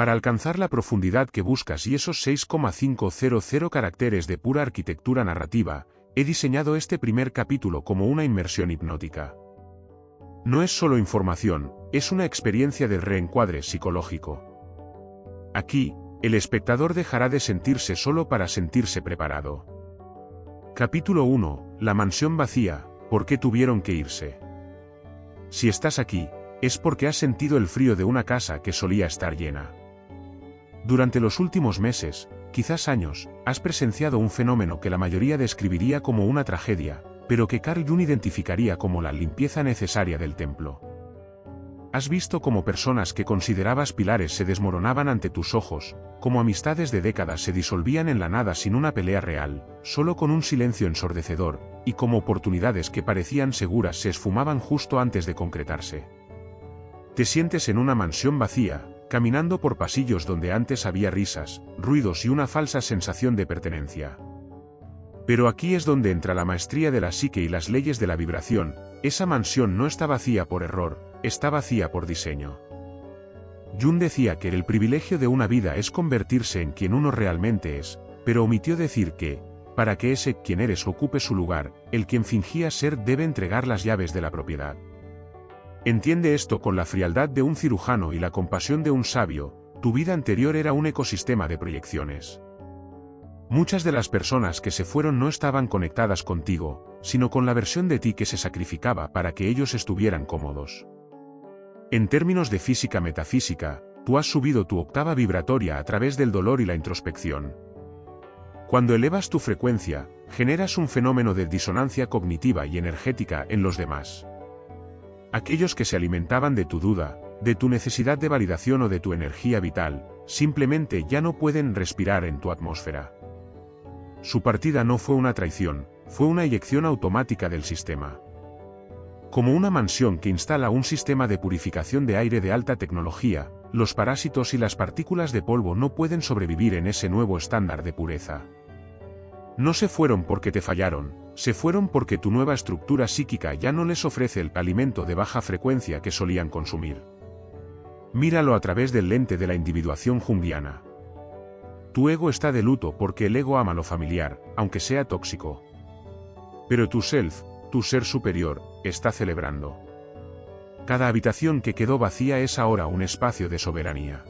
Para alcanzar la profundidad que buscas y esos 6,500 caracteres de pura arquitectura narrativa, he diseñado este primer capítulo como una inmersión hipnótica. No es solo información, es una experiencia de reencuadre psicológico. Aquí, el espectador dejará de sentirse solo para sentirse preparado. Capítulo 1. La mansión vacía, ¿por qué tuvieron que irse? Si estás aquí, es porque has sentido el frío de una casa que solía estar llena. Durante los últimos meses, quizás años, has presenciado un fenómeno que la mayoría describiría como una tragedia, pero que Carl Jung identificaría como la limpieza necesaria del templo. Has visto cómo personas que considerabas pilares se desmoronaban ante tus ojos, como amistades de décadas se disolvían en la nada sin una pelea real, solo con un silencio ensordecedor, y como oportunidades que parecían seguras se esfumaban justo antes de concretarse. Te sientes en una mansión vacía, caminando por pasillos donde antes había risas, ruidos y una falsa sensación de pertenencia. Pero aquí es donde entra la maestría de la psique y las leyes de la vibración. Esa mansión no está vacía por error, está vacía por diseño. Jung decía que el privilegio de una vida es convertirse en quien uno realmente es, pero omitió decir que, para que ese quien eres ocupe su lugar, el quien fingía ser debe entregar las llaves de la propiedad. Entiende esto con la frialdad de un cirujano y la compasión de un sabio. Tu vida anterior era un ecosistema de proyecciones. Muchas de las personas que se fueron no estaban conectadas contigo, sino con la versión de ti que se sacrificaba para que ellos estuvieran cómodos. En términos de física metafísica, tú has subido tu octava vibratoria a través del dolor y la introspección. Cuando elevas tu frecuencia, generas un fenómeno de disonancia cognitiva y energética en los demás. Aquellos que se alimentaban de tu duda, de tu necesidad de validación o de tu energía vital, simplemente ya no pueden respirar en tu atmósfera. Su partida no fue una traición, fue una eyección automática del sistema. Como una mansión que instala un sistema de purificación de aire de alta tecnología, los parásitos y las partículas de polvo no pueden sobrevivir en ese nuevo estándar de pureza. No se fueron porque te fallaron, se fueron porque tu nueva estructura psíquica ya no les ofrece el alimento de baja frecuencia que solían consumir. Míralo a través del lente de la individuación junguiana. Tu ego está de luto porque el ego ama lo familiar, aunque sea tóxico. Pero tu self, tu ser superior, está celebrando. Cada habitación que quedó vacía es ahora un espacio de soberanía.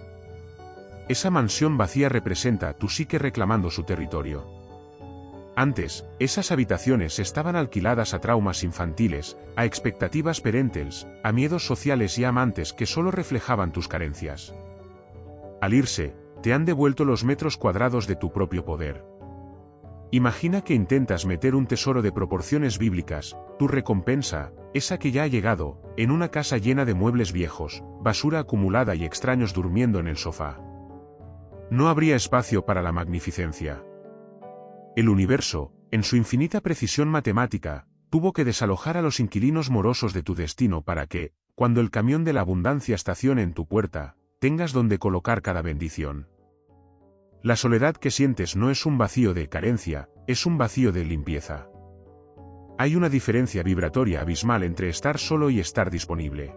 Esa mansión vacía representa tu psique reclamando su territorio. Antes, esas habitaciones estaban alquiladas a traumas infantiles, a expectativas parentales, a miedos sociales y a amantes que solo reflejaban tus carencias. Al irse, te han devuelto los metros cuadrados de tu propio poder. Imagina que intentas meter un tesoro de proporciones bíblicas, tu recompensa, esa que ya ha llegado, en una casa llena de muebles viejos, basura acumulada y extraños durmiendo en el sofá. No habría espacio para la magnificencia. El universo, en su infinita precisión matemática, tuvo que desalojar a los inquilinos morosos de tu destino para que, cuando el camión de la abundancia estacione en tu puerta, tengas donde colocar cada bendición. La soledad que sientes no es un vacío de carencia, es un vacío de limpieza. Hay una diferencia vibratoria abismal entre estar solo y estar disponible.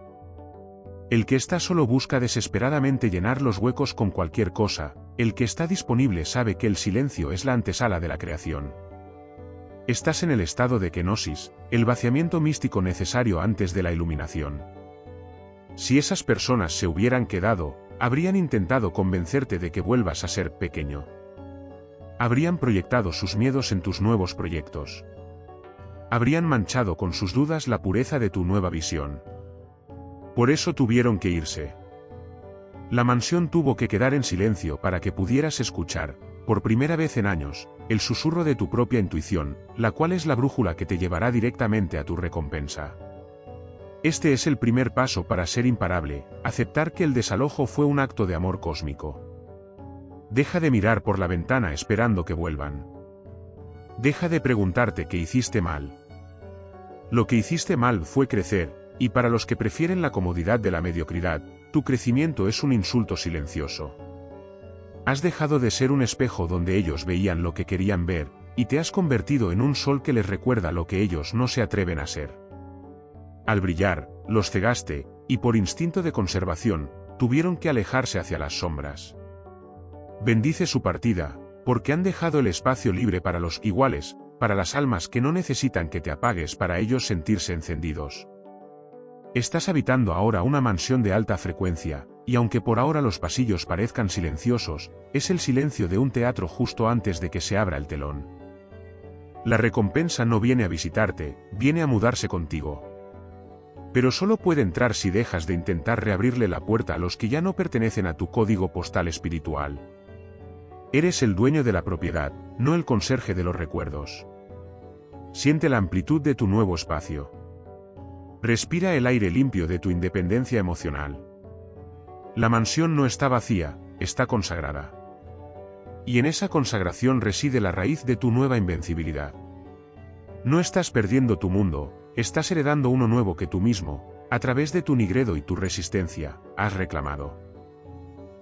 El que está solo busca desesperadamente llenar los huecos con cualquier cosa, el que está disponible sabe que el silencio es la antesala de la creación. Estás en el estado de kenosis, el vaciamiento místico necesario antes de la iluminación. Si esas personas se hubieran quedado, habrían intentado convencerte de que vuelvas a ser pequeño. Habrían proyectado sus miedos en tus nuevos proyectos. Habrían manchado con sus dudas la pureza de tu nueva visión. Por eso tuvieron que irse. La mansión tuvo que quedar en silencio para que pudieras escuchar, por primera vez en años, el susurro de tu propia intuición, la cual es la brújula que te llevará directamente a tu recompensa. Este es el primer paso para ser imparable, aceptar que el desalojo fue un acto de amor cósmico. Deja de mirar por la ventana esperando que vuelvan. Deja de preguntarte qué hiciste mal. Lo que hiciste mal fue crecer, y para los que prefieren la comodidad de la mediocridad, tu crecimiento es un insulto silencioso. Has dejado de ser un espejo donde ellos veían lo que querían ver, y te has convertido en un sol que les recuerda lo que ellos no se atreven a ser. Al brillar, los cegaste, y por instinto de conservación, tuvieron que alejarse hacia las sombras. Bendice su partida, porque han dejado el espacio libre para los iguales, para las almas que no necesitan que te apagues para ellos sentirse encendidos. Estás habitando ahora una mansión de alta frecuencia, y aunque por ahora los pasillos parezcan silenciosos, es el silencio de un teatro justo antes de que se abra el telón. La recompensa no viene a visitarte, viene a mudarse contigo. Pero solo puede entrar si dejas de intentar reabrirle la puerta a los que ya no pertenecen a tu código postal espiritual. Eres el dueño de la propiedad, no el conserje de los recuerdos. Siente la amplitud de tu nuevo espacio. Respira el aire limpio de tu independencia emocional. La mansión no está vacía, está consagrada. Y en esa consagración reside la raíz de tu nueva invencibilidad. No estás perdiendo tu mundo, estás heredando uno nuevo que tú mismo, a través de tu nigredo y tu resistencia, has reclamado.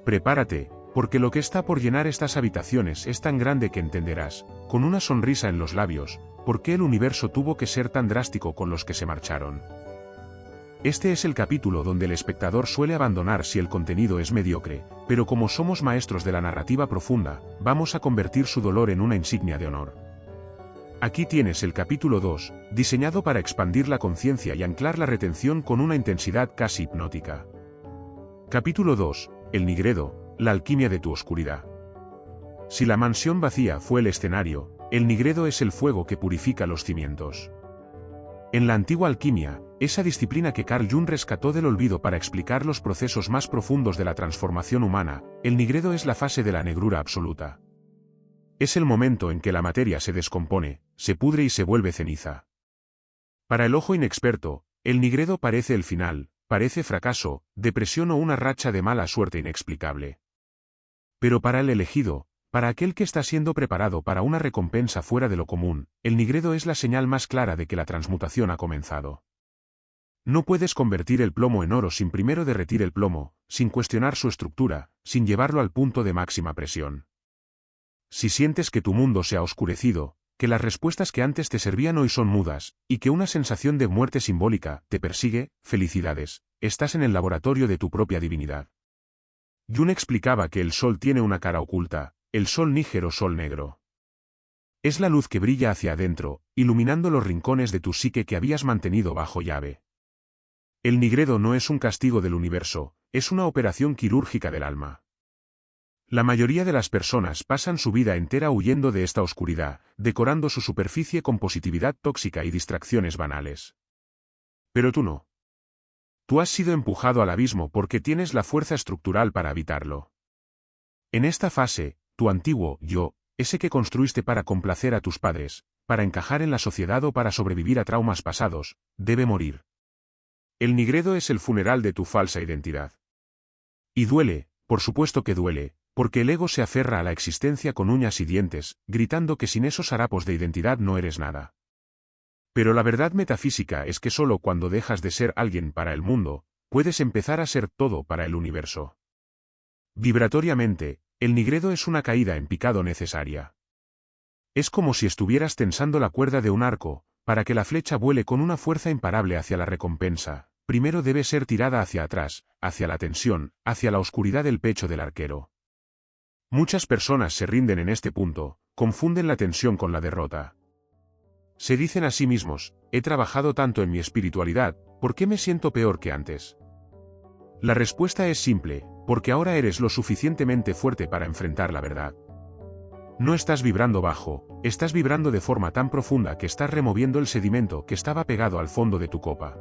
Prepárate, porque lo que está por llenar estas habitaciones es tan grande que entenderás, con una sonrisa en los labios, por qué el universo tuvo que ser tan drástico con los que se marcharon. Este es el capítulo donde el espectador suele abandonar si el contenido es mediocre, pero como somos maestros de la narrativa profunda, vamos a convertir su dolor en una insignia de honor. Aquí tienes el capítulo 2, diseñado para expandir la conciencia y anclar la retención con una intensidad casi hipnótica. Capítulo 2, el nigredo, la alquimia de tu oscuridad. Si la mansión vacía fue el escenario, el nigredo es el fuego que purifica los cimientos. En la antigua alquimia, esa disciplina que Carl Jung rescató del olvido para explicar los procesos más profundos de la transformación humana, el nigredo es la fase de la negrura absoluta. Es el momento en que la materia se descompone, se pudre y se vuelve ceniza. Para el ojo inexperto, el nigredo parece el final, parece fracaso, depresión o una racha de mala suerte inexplicable. Pero para el elegido, para aquel que está siendo preparado para una recompensa fuera de lo común, el nigredo es la señal más clara de que la transmutación ha comenzado. No puedes convertir el plomo en oro sin primero derretir el plomo, sin cuestionar su estructura, sin llevarlo al punto de máxima presión. Si sientes que tu mundo se ha oscurecido, que las respuestas que antes te servían hoy son mudas, y que una sensación de muerte simbólica te persigue, felicidades, estás en el laboratorio de tu propia divinidad. Jung explicaba que el sol tiene una cara oculta, el sol níger o sol negro. Es la luz que brilla hacia adentro, iluminando los rincones de tu psique que habías mantenido bajo llave. El nigredo no es un castigo del universo, es una operación quirúrgica del alma. La mayoría de las personas pasan su vida entera huyendo de esta oscuridad, decorando su superficie con positividad tóxica y distracciones banales. Pero tú no. Tú has sido empujado al abismo porque tienes la fuerza estructural para habitarlo. En esta fase, tu antiguo yo, ese que construiste para complacer a tus padres, para encajar en la sociedad o para sobrevivir a traumas pasados, debe morir. El nigredo es el funeral de tu falsa identidad. Y duele, por supuesto que duele, porque el ego se aferra a la existencia con uñas y dientes, gritando que sin esos harapos de identidad no eres nada. Pero la verdad metafísica es que solo cuando dejas de ser alguien para el mundo, puedes empezar a ser todo para el universo. Vibratoriamente, el nigredo es una caída en picado necesaria. Es como si estuvieras tensando la cuerda de un arco, para que la flecha vuele con una fuerza imparable hacia la recompensa. Primero debe ser tirada hacia atrás, hacia la tensión, hacia la oscuridad del pecho del arquero. Muchas personas se rinden en este punto, confunden la tensión con la derrota. Se dicen a sí mismos, he trabajado tanto en mi espiritualidad, ¿por qué me siento peor que antes? La respuesta es simple, porque ahora eres lo suficientemente fuerte para enfrentar la verdad. No estás vibrando bajo, estás vibrando de forma tan profunda que estás removiendo el sedimento que estaba pegado al fondo de tu copa.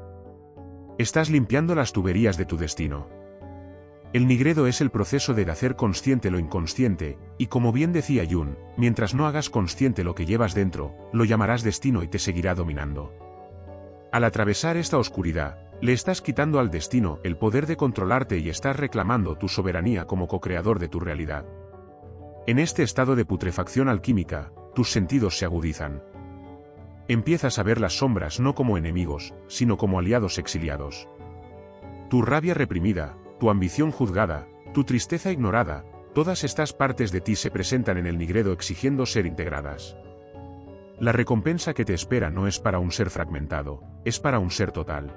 Estás limpiando las tuberías de tu destino. El nigredo es el proceso de hacer consciente lo inconsciente, y como bien decía Jung, mientras no hagas consciente lo que llevas dentro, lo llamarás destino y te seguirá dominando. Al atravesar esta oscuridad, le estás quitando al destino el poder de controlarte y estás reclamando tu soberanía como co-creador de tu realidad. En este estado de putrefacción alquímica, tus sentidos se agudizan. Empiezas a ver las sombras no como enemigos, sino como aliados exiliados. Tu rabia reprimida, tu ambición juzgada, tu tristeza ignorada, todas estas partes de ti se presentan en el nigredo exigiendo ser integradas. La recompensa que te espera no es para un ser fragmentado, es para un ser total.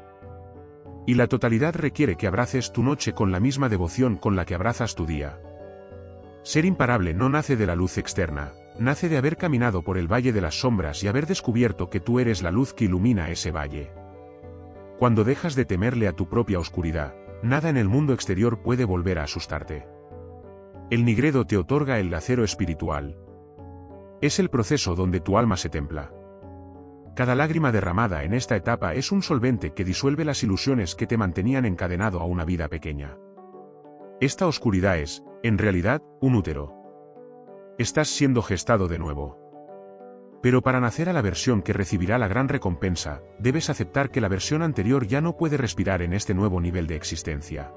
Y la totalidad requiere que abraces tu noche con la misma devoción con la que abrazas tu día. Ser imparable no nace de la luz externa, nace de haber caminado por el valle de las sombras y haber descubierto que tú eres la luz que ilumina ese valle. Cuando dejas de temerle a tu propia oscuridad, nada en el mundo exterior puede volver a asustarte. El nigredo te otorga el acero espiritual. Es el proceso donde tu alma se templa. Cada lágrima derramada en esta etapa es un solvente que disuelve las ilusiones que te mantenían encadenado a una vida pequeña. Esta oscuridad es, en realidad, un útero. Estás siendo gestado de nuevo. Pero para nacer a la versión que recibirá la gran recompensa, debes aceptar que la versión anterior ya no puede respirar en este nuevo nivel de existencia.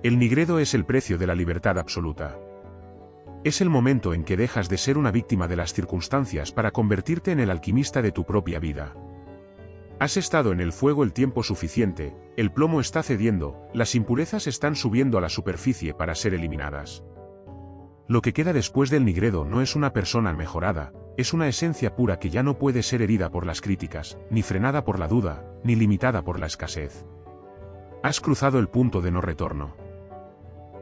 El nigredo es el precio de la libertad absoluta. Es el momento en que dejas de ser una víctima de las circunstancias para convertirte en el alquimista de tu propia vida. Has estado en el fuego el tiempo suficiente, el plomo está cediendo, las impurezas están subiendo a la superficie para ser eliminadas. Lo que queda después del nigredo no es una persona mejorada, es una esencia pura que ya no puede ser herida por las críticas, ni frenada por la duda, ni limitada por la escasez. Has cruzado el punto de no retorno.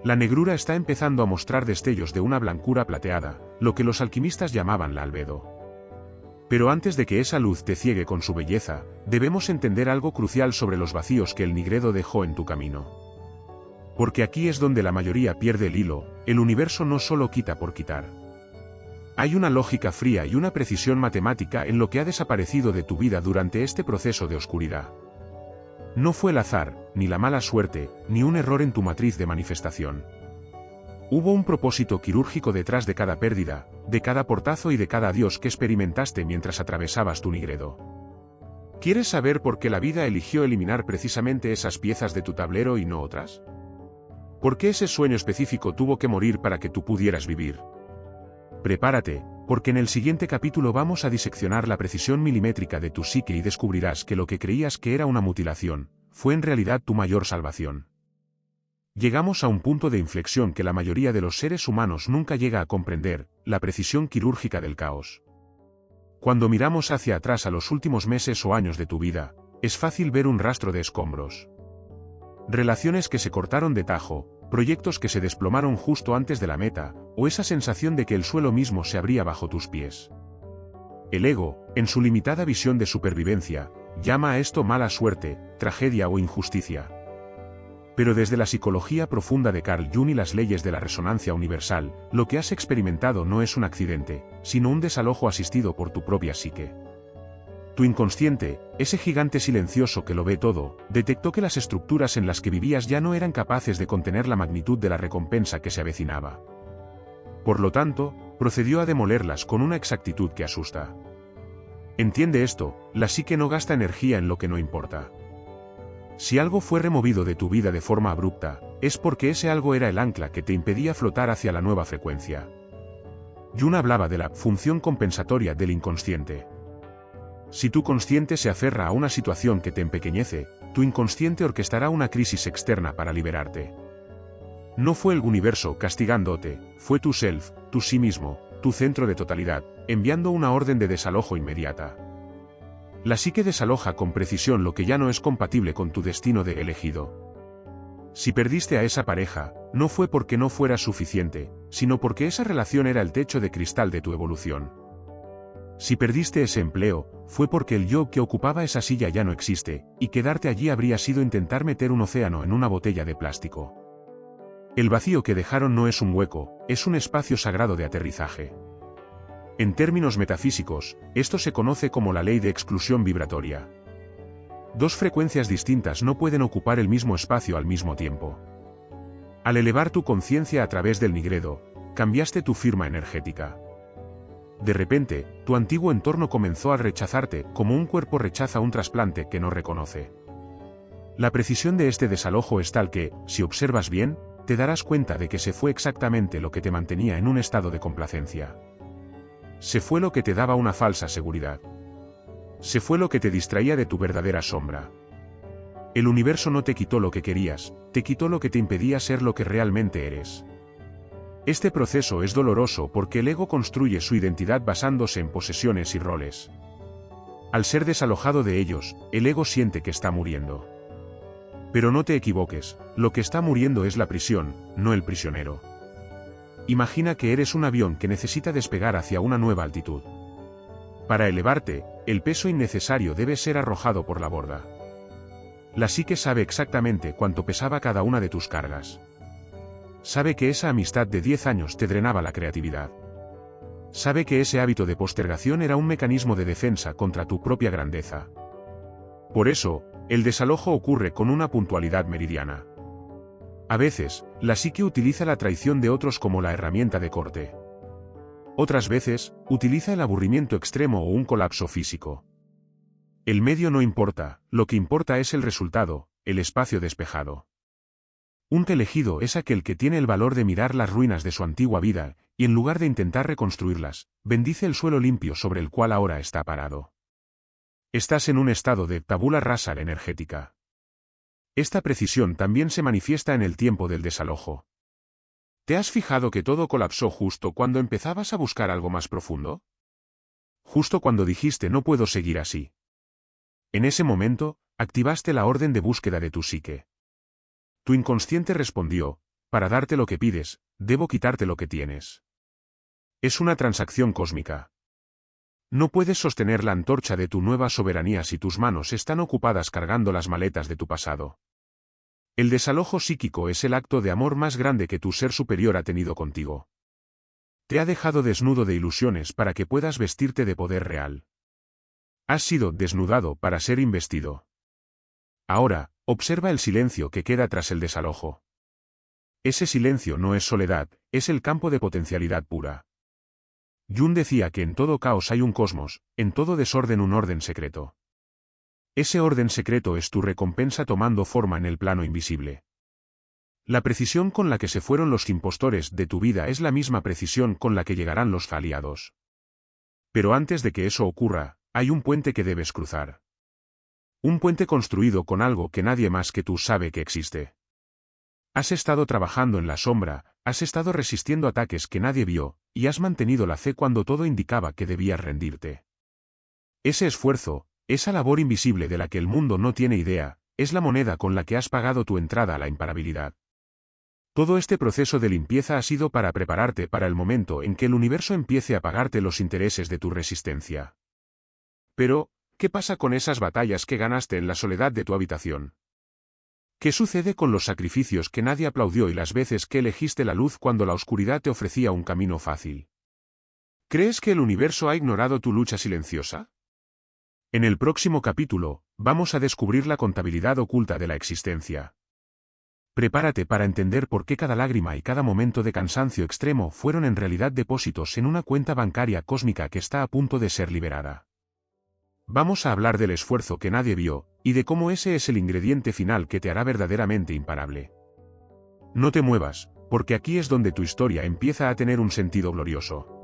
La negrura está empezando a mostrar destellos de una blancura plateada, lo que los alquimistas llamaban la albedo. Pero antes de que esa luz te ciegue con su belleza, debemos entender algo crucial sobre los vacíos que el nigredo dejó en tu camino. Porque aquí es donde la mayoría pierde el hilo, el universo no solo quita por quitar. Hay una lógica fría y una precisión matemática en lo que ha desaparecido de tu vida durante este proceso de oscuridad. No fue el azar, ni la mala suerte, ni un error en tu matriz de manifestación. Hubo un propósito quirúrgico detrás de cada pérdida, de cada portazo y de cada adiós que experimentaste mientras atravesabas tu nigredo. ¿Quieres saber por qué la vida eligió eliminar precisamente esas piezas de tu tablero y no otras? ¿Por qué ese sueño específico tuvo que morir para que tú pudieras vivir? Prepárate, porque en el siguiente capítulo vamos a diseccionar la precisión milimétrica de tu psique y descubrirás que lo que creías que era una mutilación, fue en realidad tu mayor salvación. Llegamos a un punto de inflexión que la mayoría de los seres humanos nunca llega a comprender, la precisión quirúrgica del caos. Cuando miramos hacia atrás a los últimos meses o años de tu vida, es fácil ver un rastro de escombros. Relaciones que se cortaron de tajo, proyectos que se desplomaron justo antes de la meta, o esa sensación de que el suelo mismo se abría bajo tus pies. El ego, en su limitada visión de supervivencia, llama a esto mala suerte, tragedia o injusticia. Pero desde la psicología profunda de Carl Jung y las leyes de la resonancia universal, lo que has experimentado no es un accidente, sino un desalojo asistido por tu propia psique. Tu inconsciente, ese gigante silencioso que lo ve todo, detectó que las estructuras en las que vivías ya no eran capaces de contener la magnitud de la recompensa que se avecinaba. Por lo tanto, procedió a demolerlas con una exactitud que asusta. Entiende esto, la psique no gasta energía en lo que no importa. Si algo fue removido de tu vida de forma abrupta, es porque ese algo era el ancla que te impedía flotar hacia la nueva frecuencia. Jung hablaba de la función compensatoria del inconsciente. Si tu consciente se aferra a una situación que te empequeñece, tu inconsciente orquestará una crisis externa para liberarte. No fue el universo castigándote, fue tu self, tu sí mismo, tu centro de totalidad, enviando una orden de desalojo inmediata. La psique desaloja con precisión lo que ya no es compatible con tu destino de elegido. Si perdiste a esa pareja, no fue porque no fuera suficiente, sino porque esa relación era el techo de cristal de tu evolución. Si perdiste ese empleo, fue porque el yo que ocupaba esa silla ya no existe, y quedarte allí habría sido intentar meter un océano en una botella de plástico. El vacío que dejaron no es un hueco, es un espacio sagrado de aterrizaje. En términos metafísicos, esto se conoce como la ley de exclusión vibratoria. Dos frecuencias distintas no pueden ocupar el mismo espacio al mismo tiempo. Al elevar tu conciencia a través del nigredo, cambiaste tu firma energética. De repente, tu antiguo entorno comenzó a rechazarte, como un cuerpo rechaza un trasplante que no reconoce. La precisión de este desalojo es tal que, si observas bien, te darás cuenta de que se fue exactamente lo que te mantenía en un estado de complacencia. Se fue lo que te daba una falsa seguridad. Se fue lo que te distraía de tu verdadera sombra. El universo no te quitó lo que querías, te quitó lo que te impedía ser lo que realmente eres. Este proceso es doloroso porque el ego construye su identidad basándose en posesiones y roles. Al ser desalojado de ellos, el ego siente que está muriendo. Pero no te equivoques, lo que está muriendo es la prisión, no el prisionero. Imagina que eres un avión que necesita despegar hacia una nueva altitud. Para elevarte, el peso innecesario debe ser arrojado por la borda. La psique sabe exactamente cuánto pesaba cada una de tus cargas. Sabe que esa amistad de 10 años te drenaba la creatividad. Sabe que ese hábito de postergación era un mecanismo de defensa contra tu propia grandeza. Por eso, el desalojo ocurre con una puntualidad meridiana. A veces, la psique utiliza la traición de otros como la herramienta de corte. Otras veces, utiliza el aburrimiento extremo o un colapso físico. El medio no importa, lo que importa es el resultado, el espacio despejado. Un elegido es aquel que tiene el valor de mirar las ruinas de su antigua vida, y en lugar de intentar reconstruirlas, bendice el suelo limpio sobre el cual ahora está parado. Estás en un estado de tabula rasa energética. Esta precisión también se manifiesta en el tiempo del desalojo. ¿Te has fijado que todo colapsó justo cuando empezabas a buscar algo más profundo? Justo cuando dijiste no puedo seguir así. En ese momento, activaste la orden de búsqueda de tu psique. Tu inconsciente respondió, para darte lo que pides, debo quitarte lo que tienes. Es una transacción cósmica. No puedes sostener la antorcha de tu nueva soberanía si tus manos están ocupadas cargando las maletas de tu pasado. El desalojo psíquico es el acto de amor más grande que tu ser superior ha tenido contigo. Te ha dejado desnudo de ilusiones para que puedas vestirte de poder real. Has sido desnudado para ser investido. Ahora, observa el silencio que queda tras el desalojo. Ese silencio no es soledad, es el campo de potencialidad pura. Jung decía que en todo caos hay un cosmos, en todo desorden un orden secreto. Ese orden secreto es tu recompensa tomando forma en el plano invisible. La precisión con la que se fueron los impostores de tu vida es la misma precisión con la que llegarán los aliados. Pero antes de que eso ocurra, hay un puente que debes cruzar. Un puente construido con algo que nadie más que tú sabe que existe. Has estado trabajando en la sombra, has estado resistiendo ataques que nadie vio, y has mantenido la fe cuando todo indicaba que debías rendirte. Ese esfuerzo, esa labor invisible de la que el mundo no tiene idea, es la moneda con la que has pagado tu entrada a la imparabilidad. Todo este proceso de limpieza ha sido para prepararte para el momento en que el universo empiece a pagarte los intereses de tu resistencia. Pero, ¿qué pasa con esas batallas que ganaste en la soledad de tu habitación? ¿Qué sucede con los sacrificios que nadie aplaudió y las veces que elegiste la luz cuando la oscuridad te ofrecía un camino fácil? ¿Crees que el universo ha ignorado tu lucha silenciosa? En el próximo capítulo, vamos a descubrir la contabilidad oculta de la existencia. Prepárate para entender por qué cada lágrima y cada momento de cansancio extremo fueron en realidad depósitos en una cuenta bancaria cósmica que está a punto de ser liberada. Vamos a hablar del esfuerzo que nadie vio, y de cómo ese es el ingrediente final que te hará verdaderamente imparable. No te muevas, porque aquí es donde tu historia empieza a tener un sentido glorioso.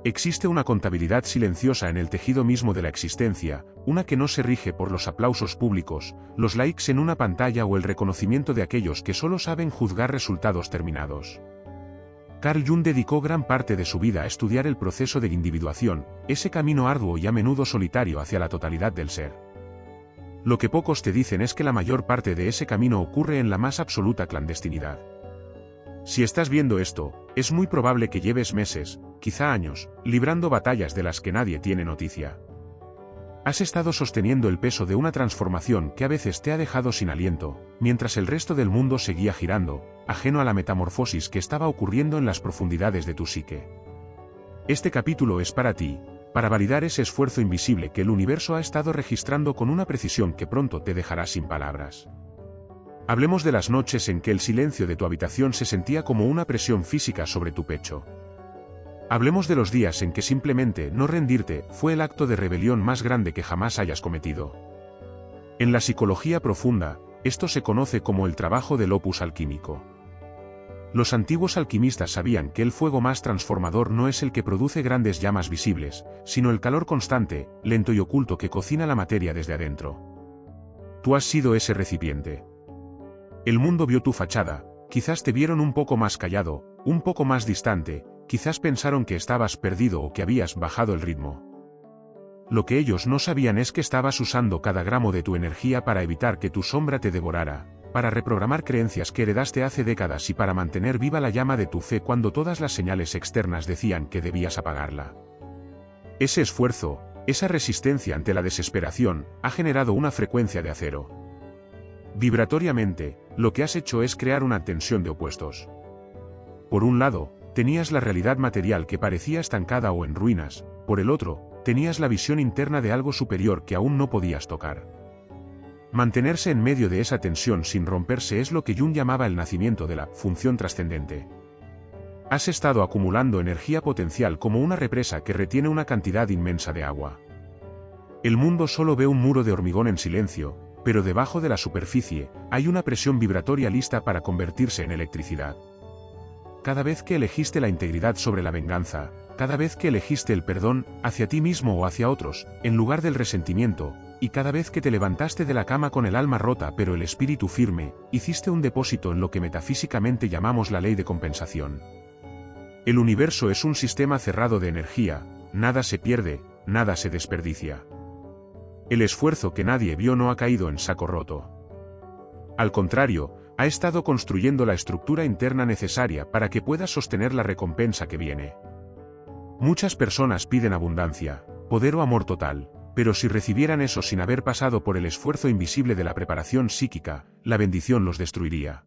Existe una contabilidad silenciosa en el tejido mismo de la existencia, una que no se rige por los aplausos públicos, los likes en una pantalla o el reconocimiento de aquellos que solo saben juzgar resultados terminados. Carl Jung dedicó gran parte de su vida a estudiar el proceso de individuación, ese camino arduo y a menudo solitario hacia la totalidad del ser. Lo que pocos te dicen es que la mayor parte de ese camino ocurre en la más absoluta clandestinidad. Si estás viendo esto, es muy probable que lleves meses, quizá años, librando batallas de las que nadie tiene noticia. Has estado sosteniendo el peso de una transformación que a veces te ha dejado sin aliento, mientras el resto del mundo seguía girando, ajeno a la metamorfosis que estaba ocurriendo en las profundidades de tu psique. Este capítulo es para ti, para validar ese esfuerzo invisible que el universo ha estado registrando con una precisión que pronto te dejará sin palabras. Hablemos de las noches en que el silencio de tu habitación se sentía como una presión física sobre tu pecho. Hablemos de los días en que simplemente no rendirte fue el acto de rebelión más grande que jamás hayas cometido. En la psicología profunda, esto se conoce como el trabajo del opus alquímico. Los antiguos alquimistas sabían que el fuego más transformador no es el que produce grandes llamas visibles, sino el calor constante, lento y oculto que cocina la materia desde adentro. Tú has sido ese recipiente. El mundo vio tu fachada, quizás te vieron un poco más callado, un poco más distante, quizás pensaron que estabas perdido o que habías bajado el ritmo. Lo que ellos no sabían es que estabas usando cada gramo de tu energía para evitar que tu sombra te devorara, para reprogramar creencias que heredaste hace décadas y para mantener viva la llama de tu fe cuando todas las señales externas decían que debías apagarla. Ese esfuerzo, esa resistencia ante la desesperación, ha generado una frecuencia de acero. Vibratoriamente, lo que has hecho es crear una tensión de opuestos. Por un lado, tenías la realidad material que parecía estancada o en ruinas, por el otro, tenías la visión interna de algo superior que aún no podías tocar. Mantenerse en medio de esa tensión sin romperse es lo que Jung llamaba el nacimiento de la función trascendente. Has estado acumulando energía potencial como una represa que retiene una cantidad inmensa de agua. El mundo solo ve un muro de hormigón en silencio, pero debajo de la superficie hay una presión vibratoria lista para convertirse en electricidad. Cada vez que elegiste la integridad sobre la venganza, cada vez que elegiste el perdón, hacia ti mismo o hacia otros, en lugar del resentimiento, y cada vez que te levantaste de la cama con el alma rota pero el espíritu firme, hiciste un depósito en lo que metafísicamente llamamos la ley de compensación. El universo es un sistema cerrado de energía, nada se pierde, nada se desperdicia. El esfuerzo que nadie vio no ha caído en saco roto. Al contrario, ha estado construyendo la estructura interna necesaria para que puedas sostener la recompensa que viene. Muchas personas piden abundancia, poder o amor total, pero si recibieran eso sin haber pasado por el esfuerzo invisible de la preparación psíquica, la bendición los destruiría.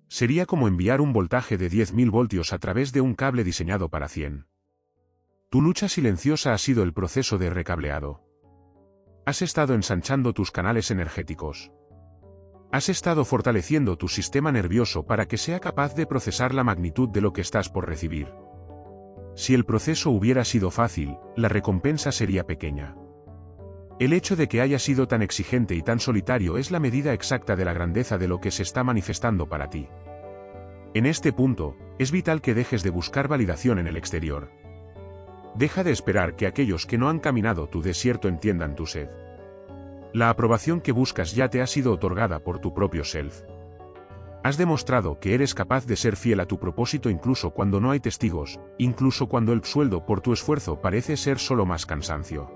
Sería como enviar un voltaje de 10.000 voltios a través de un cable diseñado para 100. Tu lucha silenciosa ha sido el proceso de recableado. Has estado ensanchando tus canales energéticos. Has estado fortaleciendo tu sistema nervioso para que sea capaz de procesar la magnitud de lo que estás por recibir. Si el proceso hubiera sido fácil, la recompensa sería pequeña. El hecho de que haya sido tan exigente y tan solitario es la medida exacta de la grandeza de lo que se está manifestando para ti. En este punto, es vital que dejes de buscar validación en el exterior. Deja de esperar que aquellos que no han caminado tu desierto entiendan tu sed. La aprobación que buscas ya te ha sido otorgada por tu propio self. Has demostrado que eres capaz de ser fiel a tu propósito incluso cuando no hay testigos, incluso cuando el sueldo por tu esfuerzo parece ser solo más cansancio.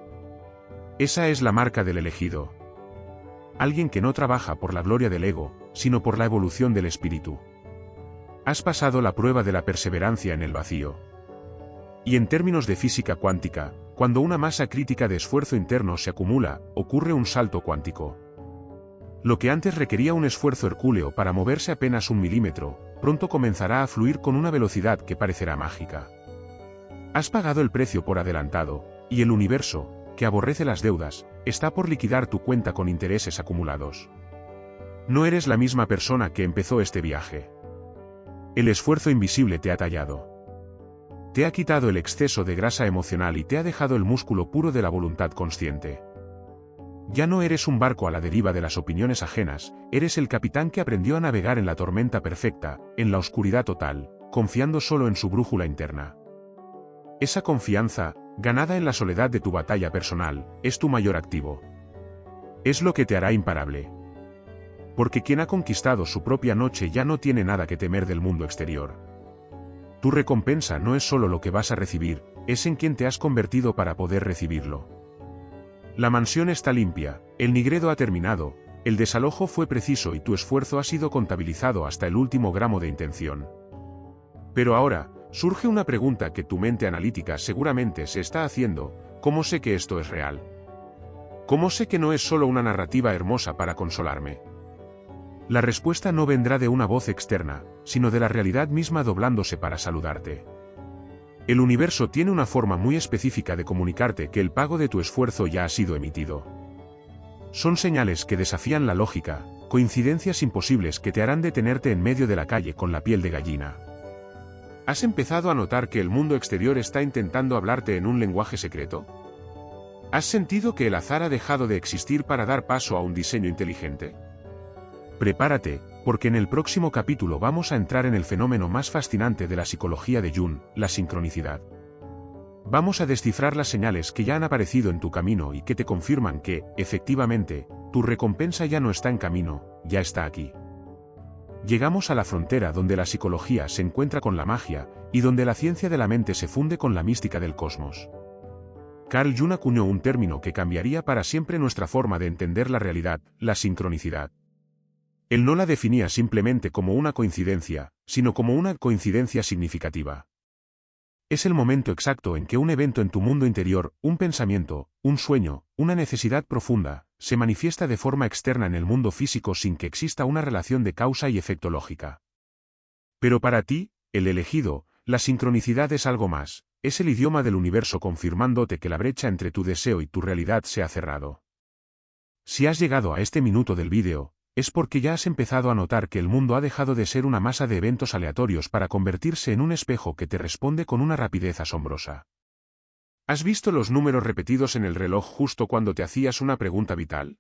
Esa es la marca del elegido. Alguien que no trabaja por la gloria del ego, sino por la evolución del espíritu. Has pasado la prueba de la perseverancia en el vacío. Y en términos de física cuántica, cuando una masa crítica de esfuerzo interno se acumula, ocurre un salto cuántico. Lo que antes requería un esfuerzo hercúleo para moverse apenas 1 milímetro, pronto comenzará a fluir con una velocidad que parecerá mágica. Has pagado el precio por adelantado, y el universo, que aborrece las deudas, está por liquidar tu cuenta con intereses acumulados. No eres la misma persona que empezó este viaje. El esfuerzo invisible te ha tallado. Te ha quitado el exceso de grasa emocional y te ha dejado el músculo puro de la voluntad consciente. Ya no eres un barco a la deriva de las opiniones ajenas, eres el capitán que aprendió a navegar en la tormenta perfecta, en la oscuridad total, confiando solo en su brújula interna. Esa confianza, ganada en la soledad de tu batalla personal, es tu mayor activo. Es lo que te hará imparable. Porque quien ha conquistado su propia noche ya no tiene nada que temer del mundo exterior. Tu recompensa no es solo lo que vas a recibir, es en quien te has convertido para poder recibirlo. La mansión está limpia, el nigredo ha terminado, el desalojo fue preciso y tu esfuerzo ha sido contabilizado hasta el último gramo de intención. Pero ahora, surge una pregunta que tu mente analítica seguramente se está haciendo: ¿cómo sé que esto es real? ¿Cómo sé que no es solo una narrativa hermosa para consolarme? La respuesta no vendrá de una voz externa, sino de la realidad misma doblándose para saludarte. El universo tiene una forma muy específica de comunicarte que el pago de tu esfuerzo ya ha sido emitido. Son señales que desafían la lógica, coincidencias imposibles que te harán detenerte en medio de la calle con la piel de gallina. ¿Has empezado a notar que el mundo exterior está intentando hablarte en un lenguaje secreto? ¿Has sentido que el azar ha dejado de existir para dar paso a un diseño inteligente? Prepárate, porque en el próximo capítulo vamos a entrar en el fenómeno más fascinante de la psicología de Jung, la sincronicidad. Vamos a descifrar las señales que ya han aparecido en tu camino y que te confirman que, efectivamente, tu recompensa ya no está en camino, ya está aquí. Llegamos a la frontera donde la psicología se encuentra con la magia, y donde la ciencia de la mente se funde con la mística del cosmos. Carl Jung acuñó un término que cambiaría para siempre nuestra forma de entender la realidad, la sincronicidad. Él no la definía simplemente como una coincidencia, sino como una coincidencia significativa. Es el momento exacto en que un evento en tu mundo interior, un pensamiento, un sueño, una necesidad profunda, se manifiesta de forma externa en el mundo físico sin que exista una relación de causa y efecto lógica. Pero para ti, el elegido, la sincronicidad es algo más, es el idioma del universo confirmándote que la brecha entre tu deseo y tu realidad se ha cerrado. Si has llegado a este minuto del vídeo, es porque ya has empezado a notar que el mundo ha dejado de ser una masa de eventos aleatorios para convertirse en un espejo que te responde con una rapidez asombrosa. ¿Has visto los números repetidos en el reloj justo cuando te hacías una pregunta vital?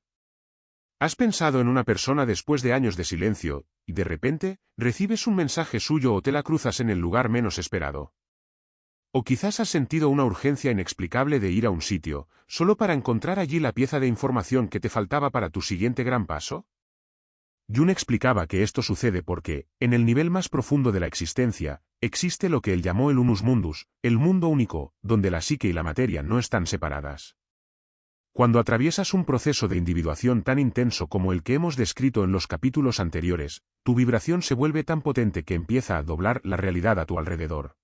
¿Has pensado en una persona después de años de silencio, y de repente, recibes un mensaje suyo o te la cruzas en el lugar menos esperado? O quizás has sentido una urgencia inexplicable de ir a un sitio, solo para encontrar allí la pieza de información que te faltaba para tu siguiente gran paso? Jung explicaba que esto sucede porque, en el nivel más profundo de la existencia, existe lo que él llamó el unus mundus, el mundo único, donde la psique y la materia no están separadas. Cuando atraviesas un proceso de individuación tan intenso como el que hemos descrito en los capítulos anteriores, tu vibración se vuelve tan potente que empieza a doblar la realidad a tu alrededor.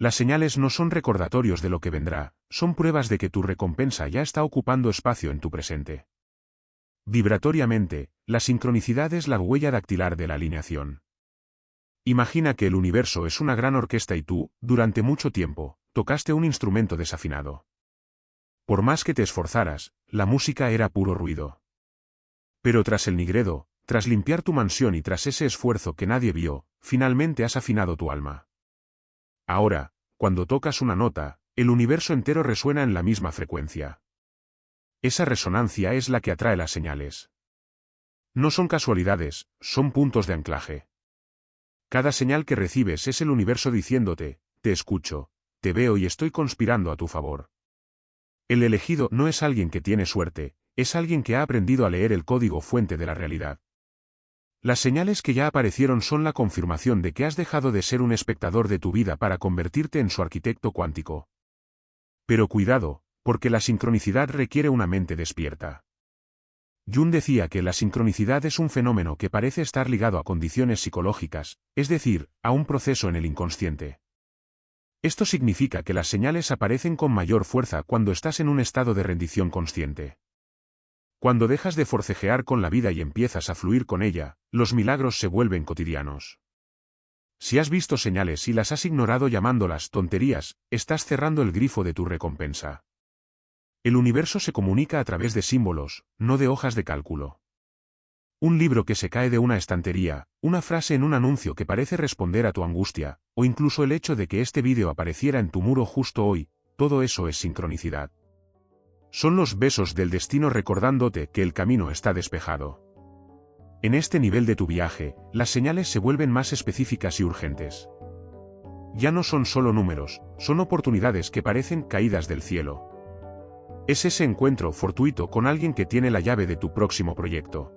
Las señales no son recordatorios de lo que vendrá, son pruebas de que tu recompensa ya está ocupando espacio en tu presente. Vibratoriamente, la sincronicidad es la huella dactilar de la alineación. Imagina que el universo es una gran orquesta y tú, durante mucho tiempo, tocaste un instrumento desafinado. Por más que te esforzaras, la música era puro ruido. Pero tras el nigredo, tras limpiar tu mansión y tras ese esfuerzo que nadie vio, finalmente has afinado tu alma. Ahora, cuando tocas una nota, el universo entero resuena en la misma frecuencia. Esa resonancia es la que atrae las señales. No son casualidades, son puntos de anclaje. Cada señal que recibes es el universo diciéndote, te escucho, te veo y estoy conspirando a tu favor. El elegido no es alguien que tiene suerte, es alguien que ha aprendido a leer el código fuente de la realidad. Las señales que ya aparecieron son la confirmación de que has dejado de ser un espectador de tu vida para convertirte en su arquitecto cuántico. Pero cuidado, porque la sincronicidad requiere una mente despierta. Jung decía que la sincronicidad es un fenómeno que parece estar ligado a condiciones psicológicas, es decir, a un proceso en el inconsciente. Esto significa que las señales aparecen con mayor fuerza cuando estás en un estado de rendición consciente. Cuando dejas de forcejear con la vida y empiezas a fluir con ella, los milagros se vuelven cotidianos. Si has visto señales y las has ignorado llamándolas tonterías, estás cerrando el grifo de tu recompensa. El universo se comunica a través de símbolos, no de hojas de cálculo. Un libro que se cae de una estantería, una frase en un anuncio que parece responder a tu angustia, o incluso el hecho de que este vídeo apareciera en tu muro justo hoy, todo eso es sincronicidad. Son los besos del destino recordándote que el camino está despejado. En este nivel de tu viaje, las señales se vuelven más específicas y urgentes. Ya no son solo números, son oportunidades que parecen caídas del cielo. Es ese encuentro fortuito con alguien que tiene la llave de tu próximo proyecto.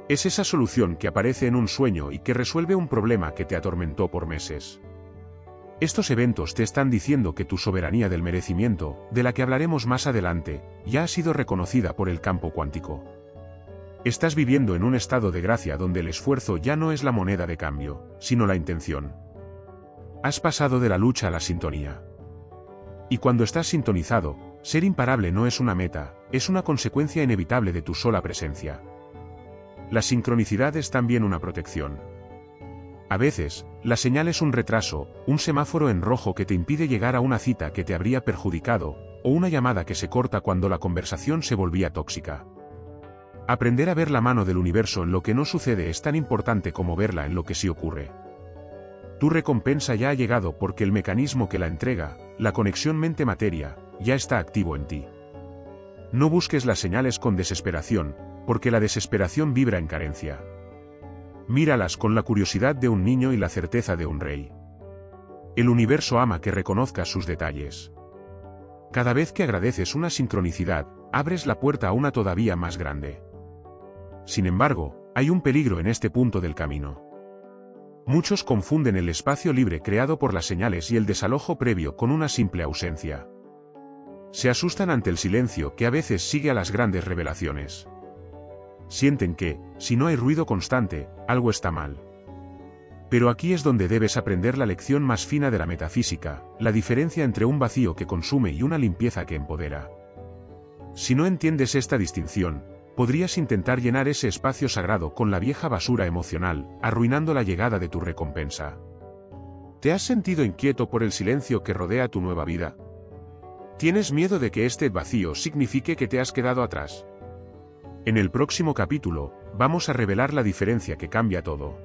Es esa solución que aparece en un sueño y que resuelve un problema que te atormentó por meses. Estos eventos te están diciendo que tu soberanía del merecimiento, de la que hablaremos más adelante, ya ha sido reconocida por el campo cuántico. Estás viviendo en un estado de gracia donde el esfuerzo ya no es la moneda de cambio, sino la intención. Has pasado de la lucha a la sintonía. Y cuando estás sintonizado, ser imparable no es una meta, es una consecuencia inevitable de tu sola presencia. La sincronicidad es también una protección. A veces, la señal es un retraso, un semáforo en rojo que te impide llegar a una cita que te habría perjudicado, o una llamada que se corta cuando la conversación se volvía tóxica. Aprender a ver la mano del universo en lo que no sucede es tan importante como verla en lo que sí ocurre. Tu recompensa ya ha llegado porque el mecanismo que la entrega, la conexión mente-materia, ya está activo en ti. No busques las señales con desesperación, porque la desesperación vibra en carencia. Míralas con la curiosidad de un niño y la certeza de un rey. El universo ama que reconozcas sus detalles. Cada vez que agradeces una sincronicidad, abres la puerta a una todavía más grande. Sin embargo, hay un peligro en este punto del camino. Muchos confunden el espacio libre creado por las señales y el desalojo previo con una simple ausencia. Se asustan ante el silencio que a veces sigue a las grandes revelaciones. Sienten que, si no hay ruido constante, algo está mal. Pero aquí es donde debes aprender la lección más fina de la metafísica, la diferencia entre un vacío que consume y una limpieza que empodera. Si no entiendes esta distinción, podrías intentar llenar ese espacio sagrado con la vieja basura emocional, arruinando la llegada de tu recompensa. ¿Te has sentido inquieto por el silencio que rodea tu nueva vida? ¿Tienes miedo de que este vacío signifique que te has quedado atrás? En el próximo capítulo, vamos a revelar la diferencia que cambia todo.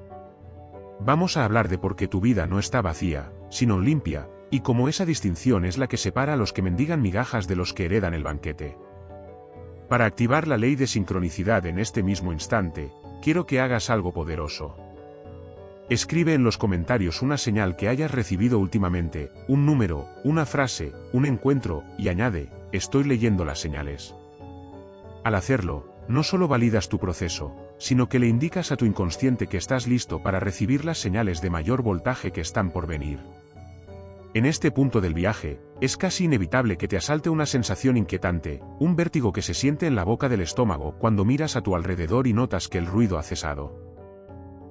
Vamos a hablar de por qué tu vida no está vacía, sino limpia, y cómo esa distinción es la que separa a los que mendigan migajas de los que heredan el banquete. Para activar la ley de sincronicidad en este mismo instante, quiero que hagas algo poderoso. Escribe en los comentarios una señal que hayas recibido últimamente, un número, una frase, un encuentro, y añade, estoy leyendo las señales. Al hacerlo, no solo validas tu proceso, sino que le indicas a tu inconsciente que estás listo para recibir las señales de mayor voltaje que están por venir. En este punto del viaje, es casi inevitable que te asalte una sensación inquietante, un vértigo que se siente en la boca del estómago cuando miras a tu alrededor y notas que el ruido ha cesado.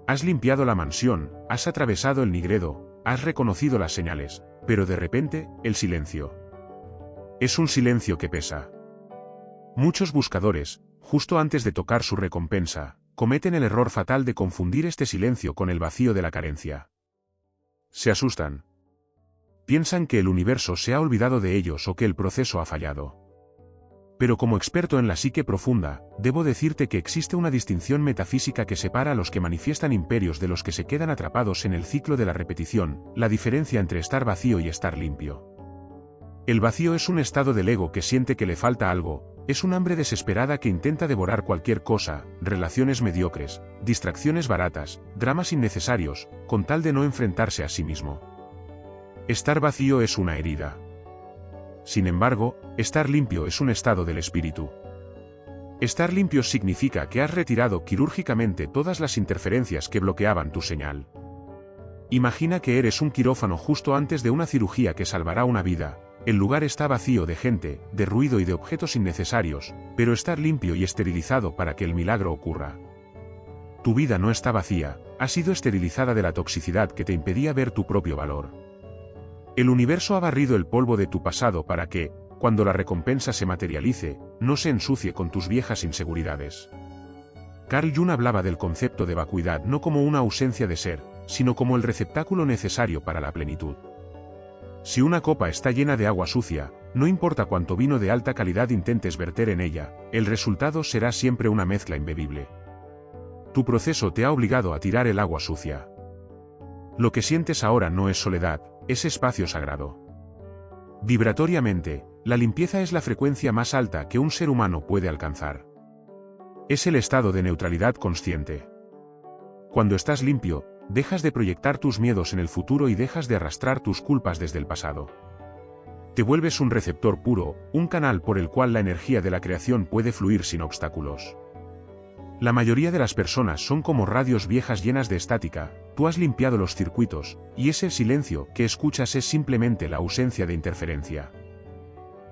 Has limpiado la mansión, has atravesado el nigredo, has reconocido las señales, pero de repente, el silencio. Es un silencio que pesa. Muchos buscadores, justo antes de tocar su recompensa, cometen el error fatal de confundir este silencio con el vacío de la carencia. Se asustan. Piensan que el universo se ha olvidado de ellos o que el proceso ha fallado. Pero como experto en la psique profunda, debo decirte que existe una distinción metafísica que separa a los que manifiestan imperios de los que se quedan atrapados en el ciclo de la repetición, la diferencia entre estar vacío y estar limpio. El vacío es un estado del ego que siente que le falta algo, es un hambre desesperada que intenta devorar cualquier cosa, relaciones mediocres, distracciones baratas, dramas innecesarios, con tal de no enfrentarse a sí mismo. Estar vacío es una herida. Sin embargo, estar limpio es un estado del espíritu. Estar limpio significa que has retirado quirúrgicamente todas las interferencias que bloqueaban tu señal. Imagina que eres un quirófano justo antes de una cirugía que salvará una vida. El lugar está vacío de gente, de ruido y de objetos innecesarios, pero estar limpio y esterilizado para que el milagro ocurra. Tu vida no está vacía, ha sido esterilizada de la toxicidad que te impedía ver tu propio valor. El universo ha barrido el polvo de tu pasado para que, cuando la recompensa se materialice, no se ensucie con tus viejas inseguridades. Carl Jung hablaba del concepto de vacuidad no como una ausencia de ser, sino como el receptáculo necesario para la plenitud. Si una copa está llena de agua sucia, no importa cuánto vino de alta calidad intentes verter en ella, el resultado será siempre una mezcla imbebible. Tu proceso te ha obligado a tirar el agua sucia. Lo que sientes ahora no es soledad, es espacio sagrado. Vibratoriamente, la limpieza es la frecuencia más alta que un ser humano puede alcanzar. Es el estado de neutralidad consciente. Cuando estás limpio, dejas de proyectar tus miedos en el futuro y dejas de arrastrar tus culpas desde el pasado. Te vuelves un receptor puro, un canal por el cual la energía de la creación puede fluir sin obstáculos. La mayoría de las personas son como radios viejas llenas de estática, tú has limpiado los circuitos, y ese silencio que escuchas es simplemente la ausencia de interferencia.